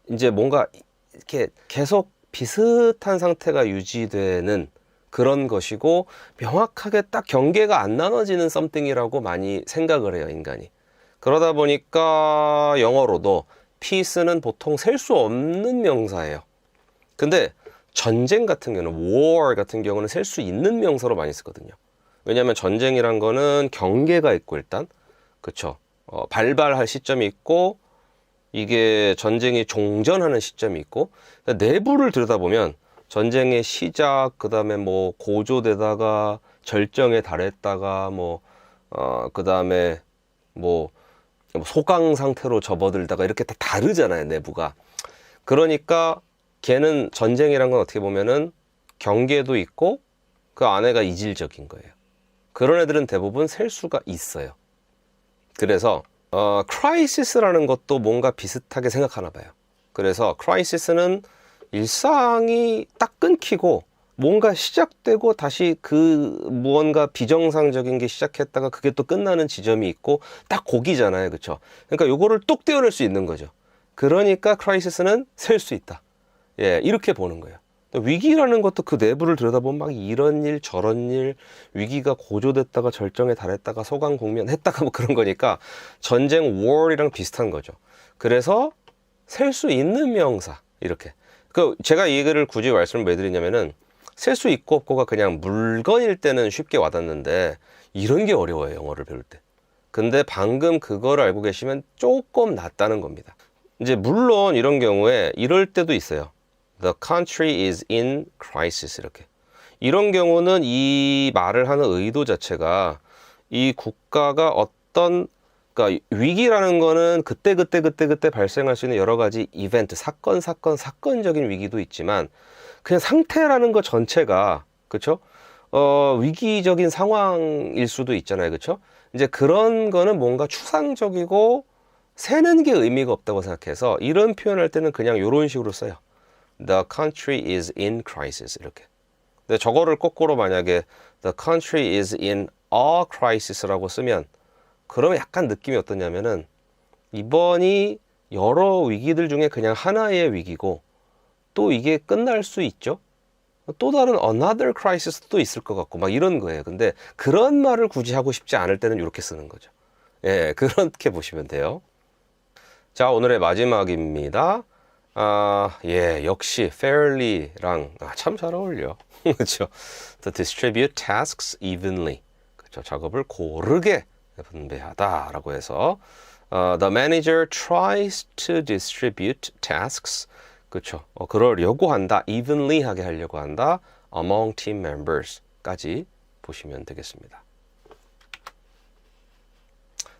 이제 뭔가 이렇게 계속 비슷한 상태가 유지되는 그런 것이고, 명확하게 딱 경계가 안 나눠지는 something이라고 많이 생각을 해요, 인간이. 그러다 보니까 영어로도 peace는 보통 셀 수 없는 명사예요. 근데 전쟁 같은 경우는, war 같은 경우는 셀 수 있는 명사로 많이 쓰거든요. 왜냐하면 전쟁이란 거는 경계가 있고 일단, 그쵸? 발발할 시점이 있고, 이게 전쟁이 종전하는 시점이 있고, 내부를 들여다보면 전쟁의 시작, 그 다음에 뭐 고조되다가 절정에 달했다가 그 다음에 뭐 소강 상태로 접어들다가 이렇게 다 다르잖아요, 내부가. 그러니까 걔는 전쟁이란 건 어떻게 보면은 경계도 있고 그 안에가 이질적인 거예요. 그런 애들은 대부분 셀 수가 있어요. 그래서 크라이시스라는 것도 뭔가 비슷하게 생각하나 봐요. 그래서 크라이시스는 일상이 딱 끊기고 뭔가 시작되고 다시 그 무언가 비정상적인 게 시작했다가 그게 또 끝나는 지점이 있고 딱 거기잖아요. 그렇죠? 그러니까 요거를 뚝 떼어낼 수 있는 거죠. 그러니까 크라이시스는 셀 수 있다. 예, 이렇게 보는 거예요. 위기라는 것도 그 내부를 들여다보면 막 이런 일 저런 일, 위기가 고조됐다가 절정에 달했다가 소강 국면했다가 뭐 그런 거니까 전쟁 war이랑 비슷한 거죠. 그래서 셀 수 있는 명사 이렇게. 그 제가 이 얘기를 굳이 말씀을 왜 드리냐면은 셀 수 있고 없고가 그냥 물건일 때는 쉽게 와닿는데 이런 게 어려워요, 영어를 배울 때. 근데 방금 그거를 알고 계시면 조금 낫다는 겁니다. 이제 물론 이런 경우에 이럴 때도 있어요. The country is in crisis 이렇게. 이런 경우는 이 말을 하는 의도 자체가 이 국가가 어떤, 그러니까 위기라는 거는 그때 발생할 수 있는 여러 가지 이벤트, 사건적인 위기도 있지만 그냥 상태라는 것 전체가, 그쵸? 위기적인 상황일 수도 있잖아요. 그쵸? 이제 그런 거는 뭔가 추상적이고 세는 게 의미가 없다고 생각해서 이런 표현할 때는 그냥 이런 식으로 써요. The country is in crisis 이렇게. 근데 저거를 거꾸로 만약에 The country is in a crisis라고 쓰면 그러면 약간 느낌이 어떠냐면은 이번이 여러 위기들 중에 그냥 하나의 위기고 또 이게 끝날 수 있죠. 또 다른 another crisis도 있을 것 같고 막 이런 거예요. 근데 그런 말을 굳이 하고 싶지 않을 때는 이렇게 쓰는 거죠. 예, 그렇게 보시면 돼요. 자, 오늘의 마지막입니다. 예, 역시 fairly랑 참 잘 어울려. 그렇죠? To distribute tasks evenly. 그렇죠? 작업을 고르게 분배하다라고 해서 the manager tries to distribute tasks. 그렇죠? 그러려고 한다. evenly 하게 하려고 한다. among team members까지 보시면 되겠습니다.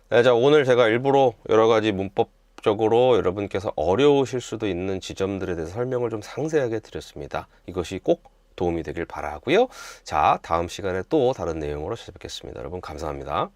네, 자, 오늘 제가 일부러 여러 가지 문법적으로 여러분께서 어려우실 수도 있는 지점들에 대해서 설명을 좀 상세하게 드렸습니다. 이것이 꼭 도움이 되길 바라고요. 자, 다음 시간에 또 다른 내용으로 찾아뵙겠습니다. 여러분 감사합니다.